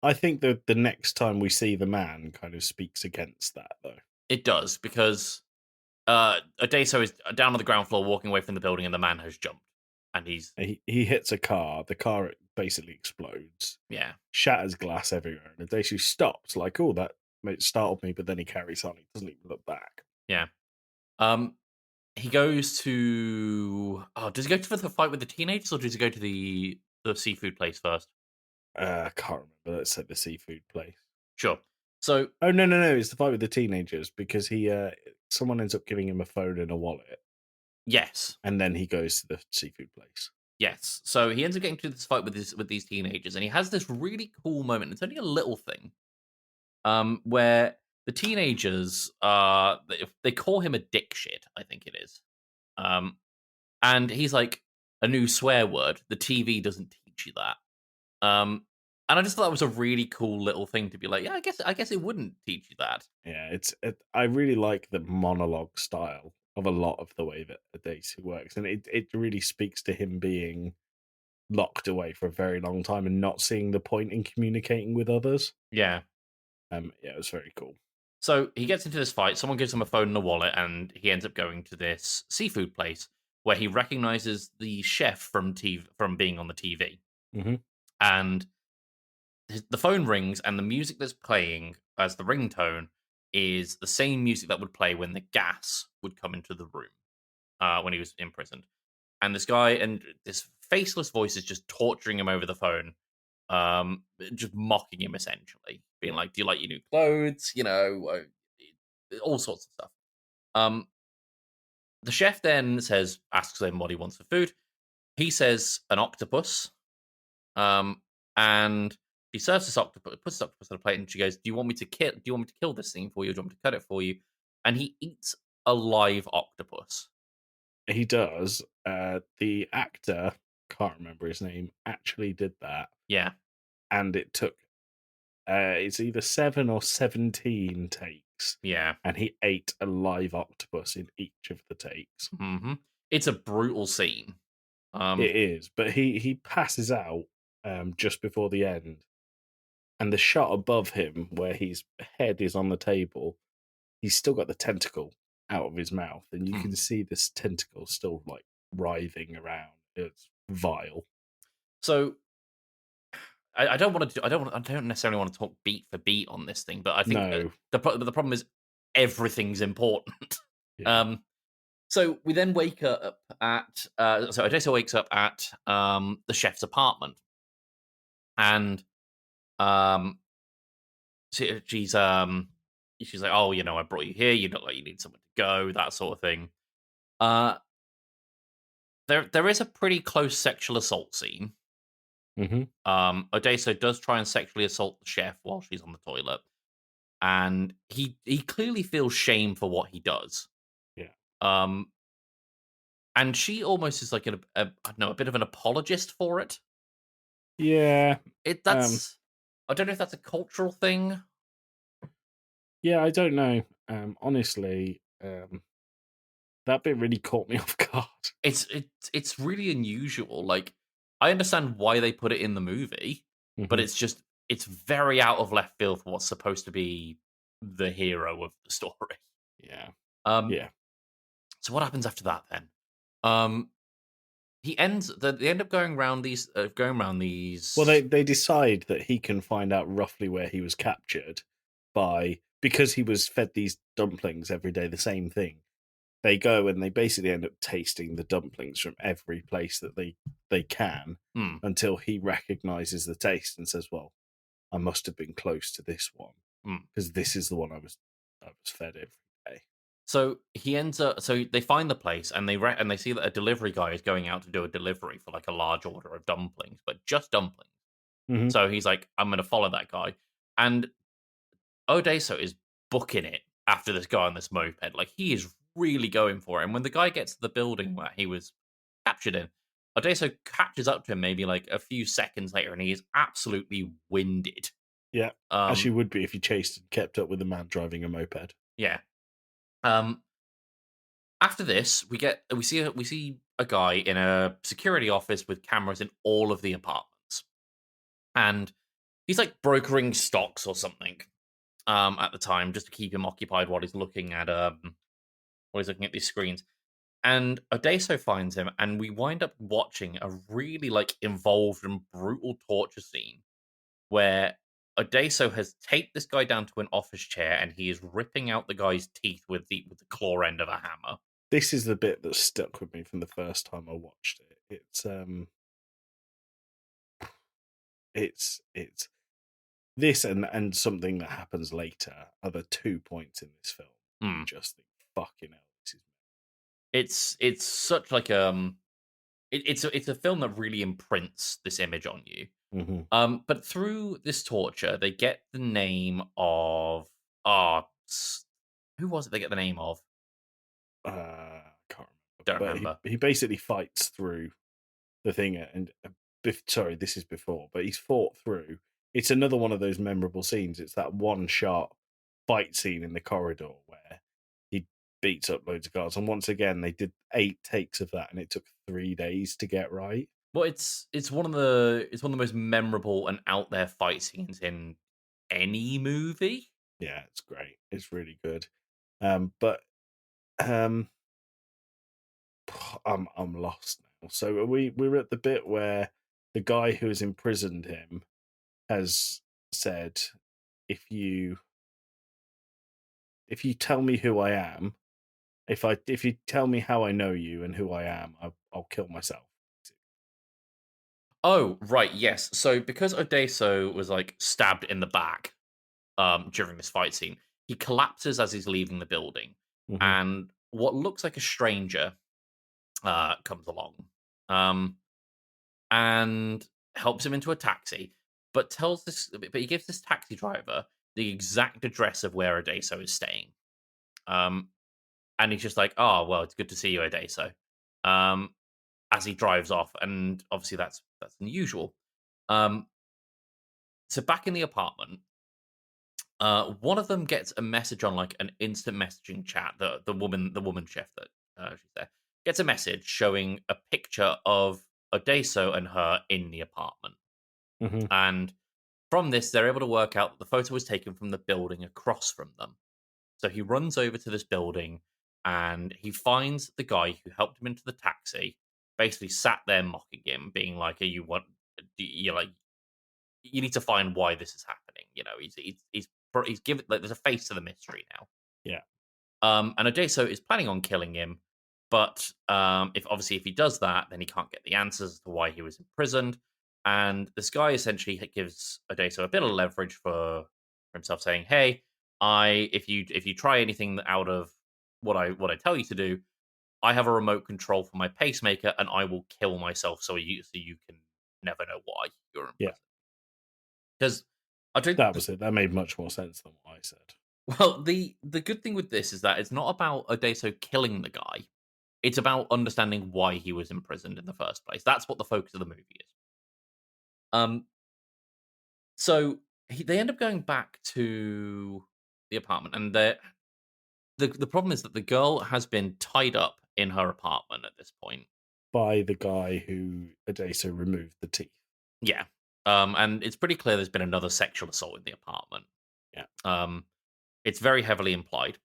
I think that the next time we see the man kind of speaks against that, though. it does, because Odeso is down on the ground floor walking away from the building, and the man has jumped. And he hits a car. The car basically explodes. Yeah. Shatters glass everywhere. And Odeso stops, like, oh, that startled me, but then he carries on. He doesn't even look back. Yeah. He goes to... Oh, does he go to the fight with the teenagers, or does he go to the seafood place first? I can't remember. Let's say the seafood place. Sure. So... Oh, no. It's the fight with the teenagers, because someone ends up giving him a phone and a wallet. Yes. And then he goes to the seafood place. Yes. So he ends up getting to this fight with these teenagers, and he has this really cool moment. It's only a little thing, where the teenagers they call him a dick shit, I think it is. And he's like, a new swear word. The TV doesn't teach you that. And I just thought that was a really cool little thing to be like, yeah, I guess it wouldn't teach you that. Yeah, I really like the monologue style of a lot of the way that Odeso works, and it really speaks to him being locked away for a very long time and not seeing the point in communicating with others. Yeah. Yeah, it was very cool. So he gets into this fight. Someone gives him a phone and a wallet, and he ends up going to this seafood place where he recognizes the chef from being on the TV. Mm-hmm. And the phone rings, and the music that's playing as the ringtone is the same music that would play when the gas would come into the room when he was imprisoned. And this guy and this faceless voice is just torturing him over the phone, just mocking him, essentially, being like, "Do you like your new clothes?" All sorts of stuff. The chef then asks him what he wants for food. He says an octopus, and he serves this octopus, puts this octopus on a plate, and she goes, "Do you want me to kill this thing for you, or do you want me to cut it for you?" And he eats a live octopus. He does. The actor, can't remember his name, actually did that. Yeah. And it took, it's either 7 or 17 takes. Yeah. And he ate a live octopus in each of the takes. Mm-hmm. It's a brutal scene. It is, but he passes out just before the end. And the shot above him, where his head is on the table, he's still got the tentacle out of his mouth, and you can see this tentacle still like writhing around. It's vile. So I don't necessarily want to talk beat for beat on this thing, but I think the problem is everything's important. Yeah. So we then wake up at so Odeso wakes up at the chef's apartment, and she's like, "Oh, I brought you here. You look like you need somewhere to go," that sort of thing. There is a pretty close sexual assault scene. Mm-hmm. Odeso does try and sexually assault the chef while she's on the toilet, and he clearly feels shame for what he does. Yeah. And she almost is like a bit of an apologist for it. Yeah. That's I don't know if that's a cultural thing. Yeah, I don't know. Honestly, that bit really caught me off guard. It's really unusual. Like, I understand why they put it in the movie, but it's very out of left field for what's supposed to be the hero of the story. Yeah. Yeah. So what happens after that then? They end up going around these. Well, they decide that he can find out roughly where he was captured because he was fed these dumplings every day, the same thing. They go and they basically end up tasting the dumplings from every place that they can until he recognizes the taste and says, "Well, I must have been close to this one because this is the one I was fed every day." So he ends up. So they find the place and they see that a delivery guy is going out to do a delivery for like a large order of dumplings, but just dumplings. Mhm. So he's like, "I'm going to follow that guy," and Odeso is booking it after this guy on this moped. Like he is really going for it. And when the guy gets to the building where he was captured in, Odeso catches up to him maybe like a few seconds later, and he is absolutely winded. Yeah, as you would be if you chased and kept up with a man driving a moped. Yeah. After this, we see a guy in a security office with cameras in all of the apartments, and he's like brokering stocks or something at the time just to keep him occupied while he's looking at these screens. And Odeso finds him, and we wind up watching a really like involved and brutal torture scene where Odeso has taped this guy down to an office chair, and he is ripping out the guy's teeth with the claw end of a hammer. This is the bit that stuck with me from the first time I watched it. It's this and something that happens later are the 2 points in this film. You just think, fucking hell, this is. It's such like it's a film that really imprints this image on you. Mm-hmm. But through this torture, they get the name of who was it? They get the name of. Can't remember. Don't remember. He basically fights through the thing, and sorry, this is before, but he's fought through. It's another one of those memorable scenes. It's that one shot fight scene in the corridor where he beats up loads of guards, and once again they did 8 takes of that, and it took 3 days to get right. Well, it's one of the most memorable and out there fight scenes in any movie. Yeah, it's great. It's really good. But I'm lost now. So we're at the bit where the guy who has imprisoned him has said, if you tell me who I am, if you tell me how I know you and who I am, I'll kill myself. Oh, right, yes. So because Odeso was like stabbed in the back during this fight scene, he collapses as he's leaving the building. Mhm. And what looks like a stranger comes along and helps him into a taxi, but he gives this taxi driver the exact address of where Odeso is staying. And he's just like, "Oh, well, it's good to see you, Odeso." As he drives off, and obviously that's unusual. So back in the apartment, one of them gets a message on like an instant messaging chat. The woman chef that she's there gets a message showing a picture of Odeso and her in the apartment. Mm-hmm. And from this, they're able to work out that the photo was taken from the building across from them. So he runs over to this building and he finds the guy who helped him into the taxi, basically sat there mocking him, being like, you need to find why this is happening. You know, he's given, like, there's a face to the mystery now. Yeah. And Odeso is planning on killing him, but if he does that, then he can't get the answers as to why he was imprisoned. And this guy essentially gives Odeso a bit of leverage for himself, saying, "Hey, if you try anything out of what I tell you to do, I have a remote control for my pacemaker, and I will kill myself so you can never know why you're in prison." Because I think that was it. That made much more sense than what I said. Well, the good thing with this is that it's not about Odeso killing the guy. It's about understanding why he was imprisoned in the first place. That's what the focus of the movie is. So they end up going back to the apartment, and the problem is that the girl has been tied up in her apartment at this point by the guy who Odeso removed the teeth. Yeah. And it's pretty clear there's been another sexual assault in the apartment. Yeah. It's very heavily implied.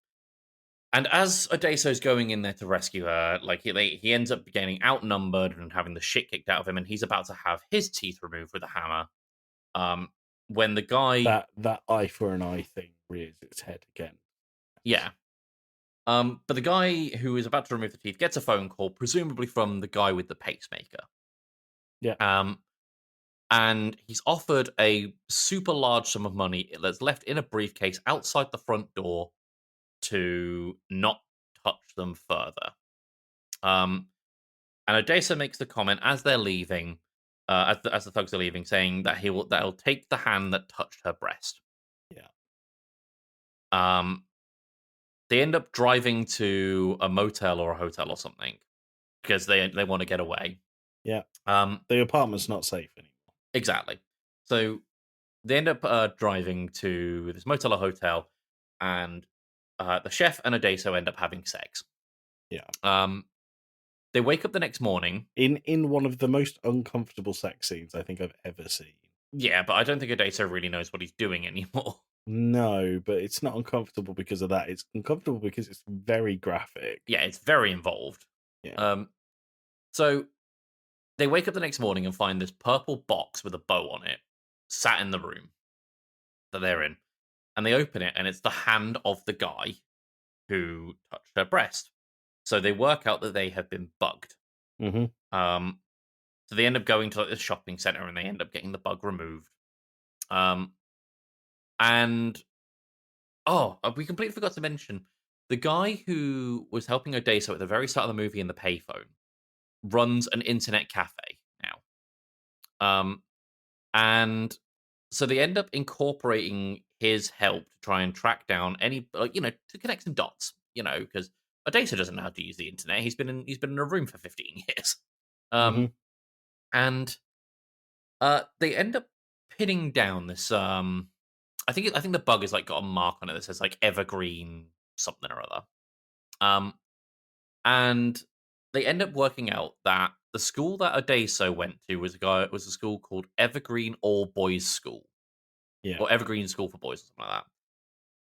And as Odeso's going in there to rescue her, like he ends up getting outnumbered and having the shit kicked out of him, and he's about to have his teeth removed with a hammer. When the guy that eye for an eye thing rears its head again. Yeah. But the guy who is about to remove the teeth gets a phone call, presumably from the guy with the pacemaker. Yeah. And he's offered a super large sum of money that's left in a briefcase outside the front door to not touch them further. And Odessa makes the comment as they're leaving, as the thugs are leaving, saying that he'll take the hand that touched her breast. Yeah. They end up driving to a motel or a hotel or something because they want to get away. Yeah. The apartment's not safe anymore. Exactly. So they end up driving to this motel or hotel, and the chef and Odeso end up having sex. Yeah. They wake up the next morning in one of the most uncomfortable sex scenes I think I've ever seen. Yeah, but I don't think Odeso really knows what he's doing anymore. No, but it's not uncomfortable because of that. It's uncomfortable because it's very graphic. Yeah, it's very involved. Yeah. So they wake up the next morning and find this purple box with a bow on it sat in the room that they're in. And they open it, and it's the hand of the guy who touched her breast. So they work out that they have been bugged. Mm-hmm. So they end up going to like this shopping center, and they end up getting the bug removed. And we completely forgot to mention the guy who was helping Odeso at the very start of the movie in the payphone runs an internet cafe now. And so they end up incorporating his help to try and track down any, to connect some dots, because Odeso doesn't know how to use the internet. He's been in a room for 15 years. And they end up pinning down this. I think the bug has like got a mark on it that says like evergreen something or other. And they end up working out that the school that Odeso went to was a school called Evergreen All Boys School. Yeah. Or Evergreen School for Boys or something like that.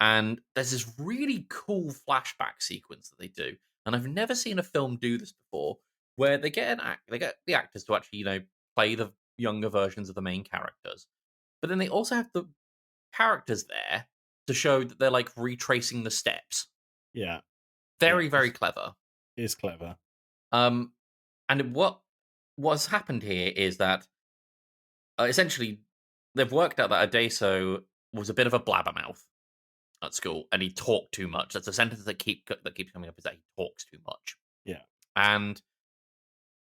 And there's this really cool flashback sequence that they do, and I've never seen a film do this before, where they get the actors to actually play the younger versions of the main characters, but then they also have the characters there to show that they're like retracing the steps. Yeah. Very, very clever. It is clever. And what's happened here is that essentially they've worked out that Odeso was a bit of a blabbermouth at school, and he talked too much. That's a sentence that keeps coming up, is that he talks too much. Yeah. And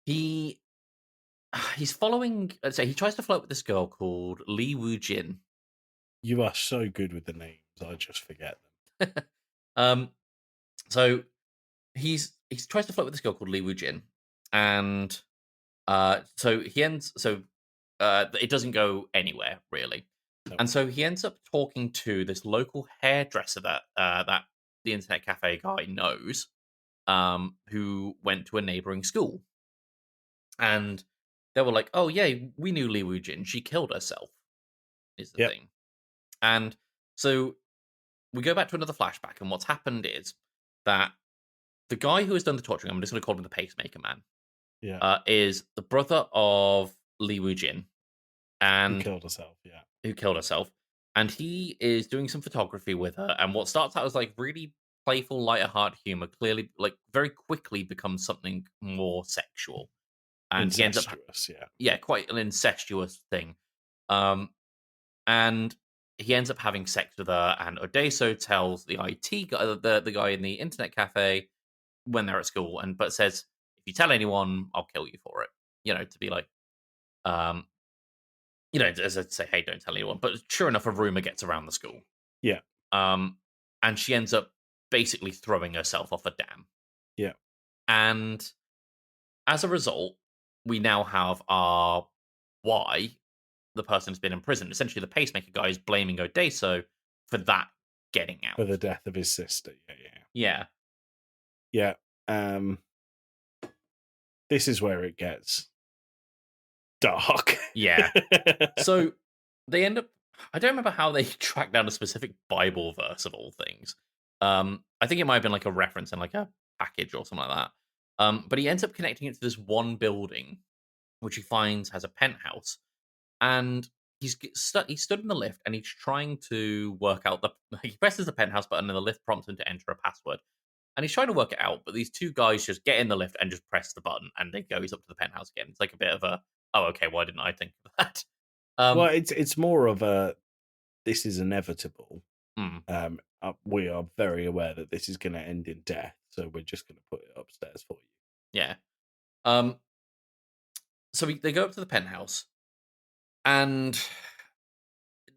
he's following. So he tries to flirt with this girl called Li Wu Jin. You are so good with the names, I just forget them. So he tries to flirt with this girl called Li Wu Jin, and so it doesn't go anywhere really. No. And so he ends up talking to this local hairdresser that the internet cafe guy knows, who went to a neighboring school. And they were like, "Oh yeah, we knew Li Wu Jin. She killed herself." Is the thing. And so we go back to another flashback, and what's happened is that the guy who has done the torturing, I'm just going to call him the pacemaker man, is the brother of Li Wu Jin, and who killed herself. Yeah. Who killed herself, and he is doing some photography with her, and what starts out as like really playful, lighter-hearted humor clearly, like very quickly becomes something more sexual, and he ends up, quite an incestuous thing, and he ends up having sex with her, and Odeso tells the IT guy, the guy in the internet cafe, when they're at school, but says, "If you tell anyone, I'll kill you for it," to be like, as I'd say, hey, don't tell anyone. But sure enough, a rumor gets around the school. Yeah. And she ends up basically throwing herself off a dam. Yeah. And as a result, we now have our why the person has been in prison. Essentially, the pacemaker guy is blaming Odeso for that getting out. For the death of his sister. Yeah. Yeah. This is where it gets dark. Yeah. So they end up, I don't remember how they track down a specific Bible verse of all things. I think it might have been like a reference in like a package or something like that. But he ends up connecting it to this one building, which he finds has a penthouse. And he stood in the lift and he's trying to work out he presses the penthouse button and the lift prompts him to enter a password. And he's trying to work it out, but these two guys just get in the lift and just press the button, and they goes up to the penthouse again. It's like a bit of a, oh, okay, why didn't I think of that? Well, it's more of a, this is inevitable. Mm. We are very aware that this is going to end in death, so we're just going to put it upstairs for you. Yeah. So they go up to the penthouse, and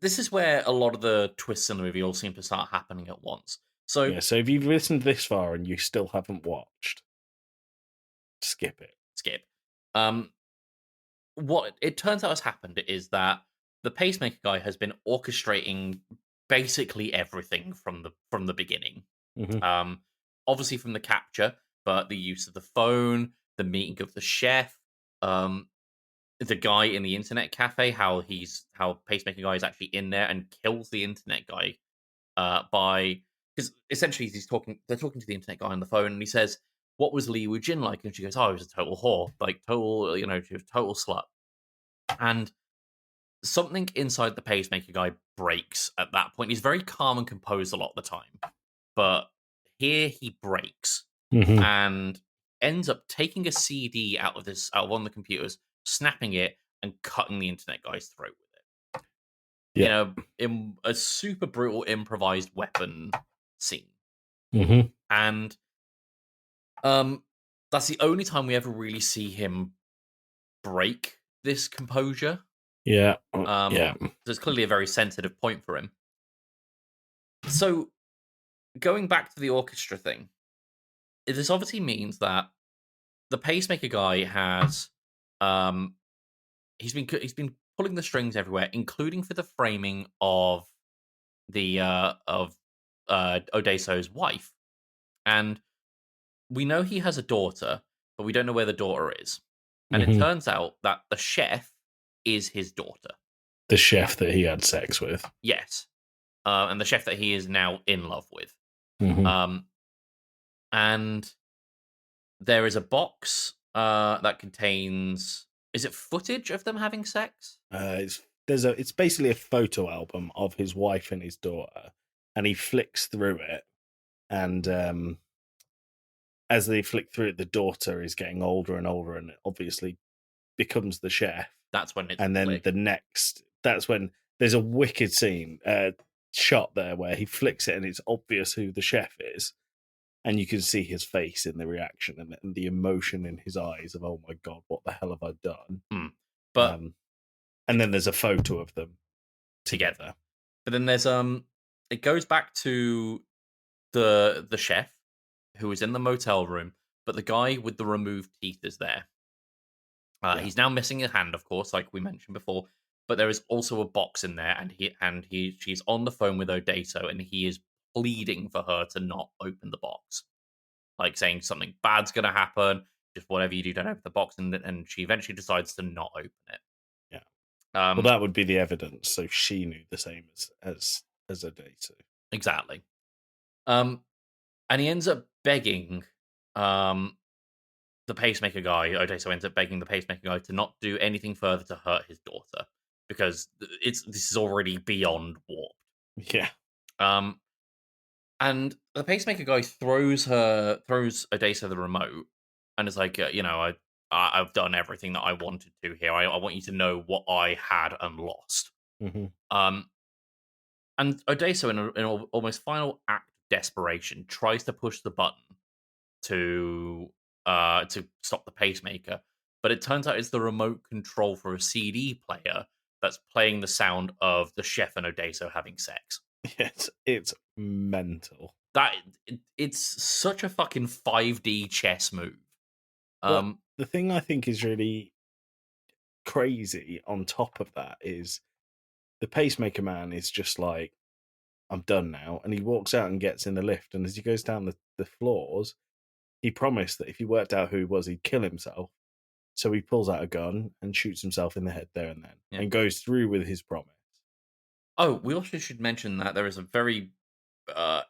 this is where a lot of the twists in the movie all seem to start happening at once. So yeah, so if you've listened this far and you still haven't watched, skip it. Skip. What it turns out has happened is that the pacemaker guy has been orchestrating basically everything from the beginning. Mm-hmm. Obviously from the capture, but the use of the phone, the meeting of the chef, the guy in the internet cafe, how pacemaker guy is actually in there and kills the internet guy because essentially they're talking to the internet guy on the phone, and he says, "What was Li Wu Jin like?" And she goes, "Oh, he was a total whore, like total, she was a total slut." And something inside the pacemaker guy breaks at that point. He's very calm and composed a lot of the time, but here he breaks and ends up taking a CD out of one of the computers, snapping it, and cutting the internet guy's throat with it. Yeah. In a super brutal improvised weapon scene. And that's the only time we ever really see him break this composure. Yeah. So it's clearly a very sensitive point for him. So going back to the orchestra thing, this obviously means that the pacemaker guy has he's been pulling the strings everywhere, including for the framing of the Odeso's wife. And we know he has a daughter, but we don't know where the daughter is. And it turns out that the chef is his daughter. The chef that he had sex with. Yes. And the chef that he is now in love with. And there is a box that contains, is it footage of them having sex? It's basically a photo album of his wife and his daughter, and he flicks through it, and as they flick through it, the daughter is getting older and older, and obviously becomes the chef. That's when it's and then that's when there's a wicked scene shot there where he flicks it, and it's obvious who the chef is, and you can see his face in the reaction and the emotion in his eyes of, oh my god, what the hell have I done? But and then there's a photo of them together. But then there's it goes back to the chef who is in the motel room, but the guy with the removed teeth is there. He's now missing a hand, of course, like we mentioned before. But there is also a box in there, and she's on the phone with Odeso, and he is pleading for her to not open the box, like saying something bad's gonna happen. Just whatever you do, don't open the box. And she eventually decides to not open it. Yeah. Well, that would be the evidence. So she knew the same as Odeso. Exactly. And he ends up begging the pacemaker guy. Odeso ends up begging the pacemaker guy to not do anything further to hurt his daughter, because this is already beyond warped. Yeah. And the pacemaker guy throws Odeso the remote, and is like, I've done everything that I wanted to here. I want you to know what I had and lost. And Odeso, in an almost final act of desperation, tries to push the button to stop the pacemaker, but it turns out it's the remote control for a CD player that's playing the sound of the chef and Odeso having sex. Yes, it's mental. It's such a fucking 5D chess move. Well, the thing I think is really crazy on top of that is the pacemaker man is just like, I'm done now. And he walks out and gets in the lift. And as he goes down the floors, he promised that if he worked out who he was, he'd kill himself. So he pulls out a gun and shoots himself in the head there and then, and goes through with his promise. Oh, we also should mention that there is a very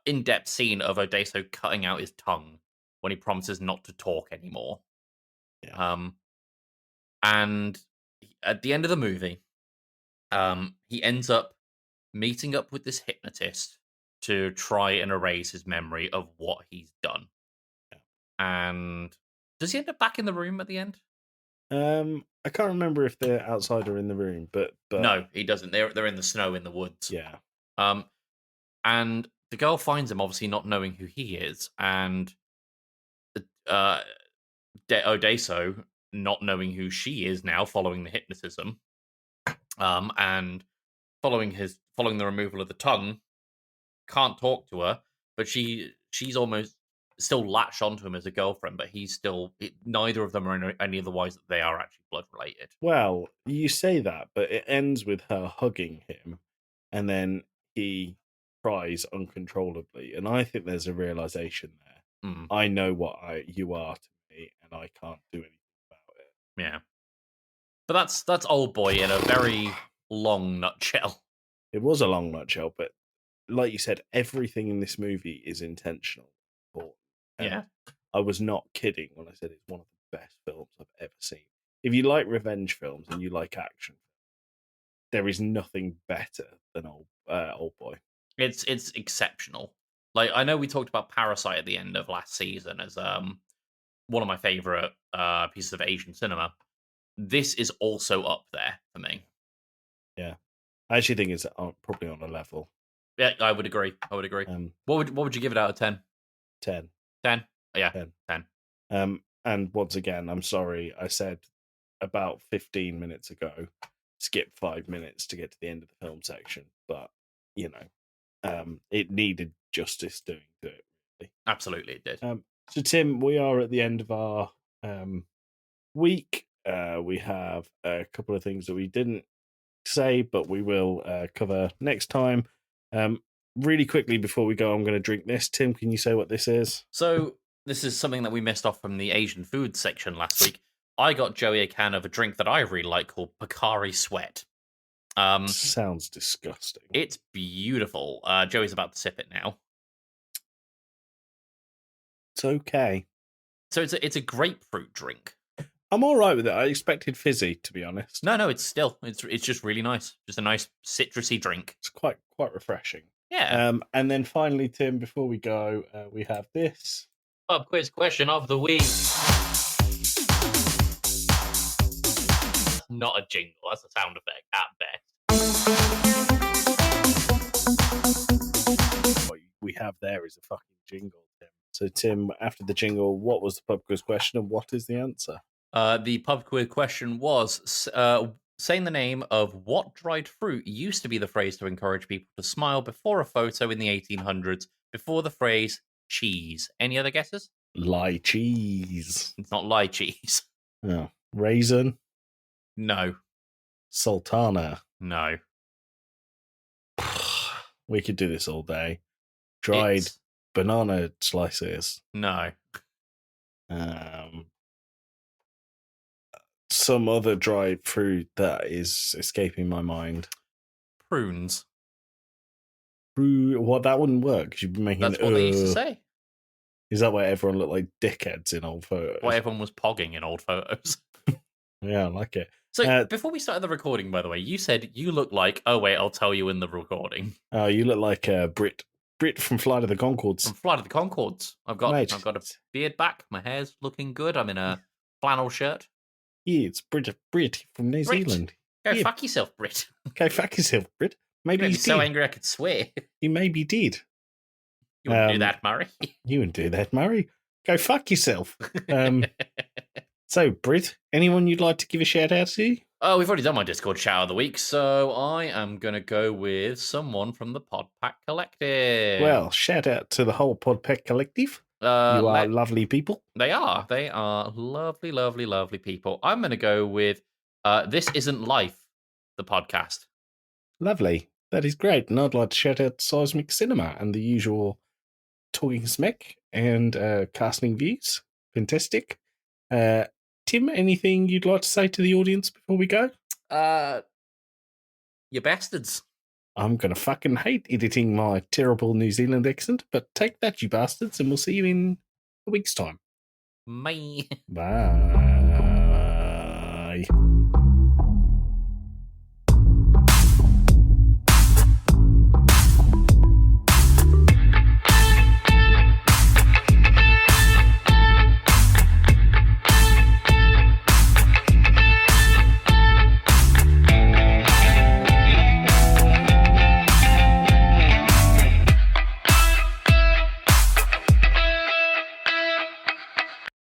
in-depth scene of Odeso cutting out his tongue when he promises not to talk anymore. Yeah. And at the end of the movie, he ends up meeting up with this hypnotist to try and erase his memory of what he's done. And does he end up back in the room at the end? I can't remember if they're outside or in the room, but No, he doesn't. They're in the snow in the woods. Yeah. And the girl finds him, obviously not knowing who he is, and Odeso not knowing who she is now, following the hypnotism, and following the removal of the tongue, can't talk to her, but she's almost still latched onto him as a girlfriend, but he's still neither of them are any otherwise that they are actually blood related. Well, you say that, but it ends with her hugging him, and then he cries uncontrollably, and I think there's a realization there. I know what you are to me, and I can't do anything about it. Yeah, but that's Old Boy in a very long nutshell. It was a long nutshell, but like you said, everything in this movie is intentional. Yeah, I was not kidding when I said it's one of the best films I've ever seen. If you like revenge films and you like action, there is nothing better than Old Boy. It's exceptional. Like, I know we talked about Parasite at the end of last season as one of my favorite pieces of Asian cinema. This is also up there for me. Yeah, I actually think it's probably on a level. Yeah, I would agree. What would you give it out of 10? 10. 10? Yeah, 10. And once again, I'm sorry, I said about 15 minutes ago, skip 5 minutes to get to the end of the film section, but you know, it needed justice doing to it. Really. Absolutely, it did. So Tim, we are at the end of our week. We have a couple of things that we didn't say, but we will cover next time. Really quickly before we go, I'm going to drink this. Tim, can you say what this is? So this is something that we missed off from the Asian food section last week. I got Joey a can of a drink that I really like called Pocari Sweat. Sounds disgusting. It's beautiful. Joey's about to sip it now. It's okay. So it's a grapefruit drink. I'm all right with it. I expected fizzy, to be honest. No, it's just really nice. Just a nice citrusy drink. It's quite refreshing. Yeah. And then finally, Tim, before we go, we have this. Pub quiz question of the week. Not a jingle. That's a sound effect at best. What we have there is a fucking jingle, Tim. So, Tim, after the jingle, what was the pub quiz question and what is the answer? The pub quiz question was saying the name of what dried fruit used to be the phrase to encourage people to smile before a photo in the 1800s, before the phrase cheese. Any other guesses? Lychees. It's not lychees. No. Raisin. No. Sultana. No. We could do this all day. Dried banana slices. No. Some other dried fruit that is escaping my mind. Prunes. What, that wouldn't work because you'd be making. That's what they used to say. Is that why everyone looked like dickheads in old photos? Why everyone was pogging in old photos. Yeah, I like it. So before we started the recording, by the way, you said you look like. Oh wait, I'll tell you in the recording. Oh, you look like Brit from Flight of the Conchords. From Flight of the Conchords. I've got a beard back. My hair's looking good. I'm in a flannel shirt. Yeah, it's Brit from New Zealand. Go fuck yourself, Brit. Go fuck yourself, Brit. Maybe you did. So angry I could swear. You maybe did. You wouldn't do that, Murray. You wouldn't do that, Murray. Go fuck yourself. So, Brit, anyone you'd like to give a shout out to? Oh, we've already done my Discord shout of the week, so I am going to go with someone from the Podpack Collective. Well, shout out to the whole Podpack Collective. You are lovely people. They are. They are lovely, lovely, lovely people. I'm going to go with This Isn't Life, the podcast. Lovely. That is great. And I'd like to shout out Seismic Cinema and the usual Talking Smack and casting views. Fantastic. Tim, anything you'd like to say to the audience before we go? You bastards. I'm going to fucking hate editing my terrible New Zealand accent, but take that, you bastards, and we'll see you in a week's time. Bye. Bye.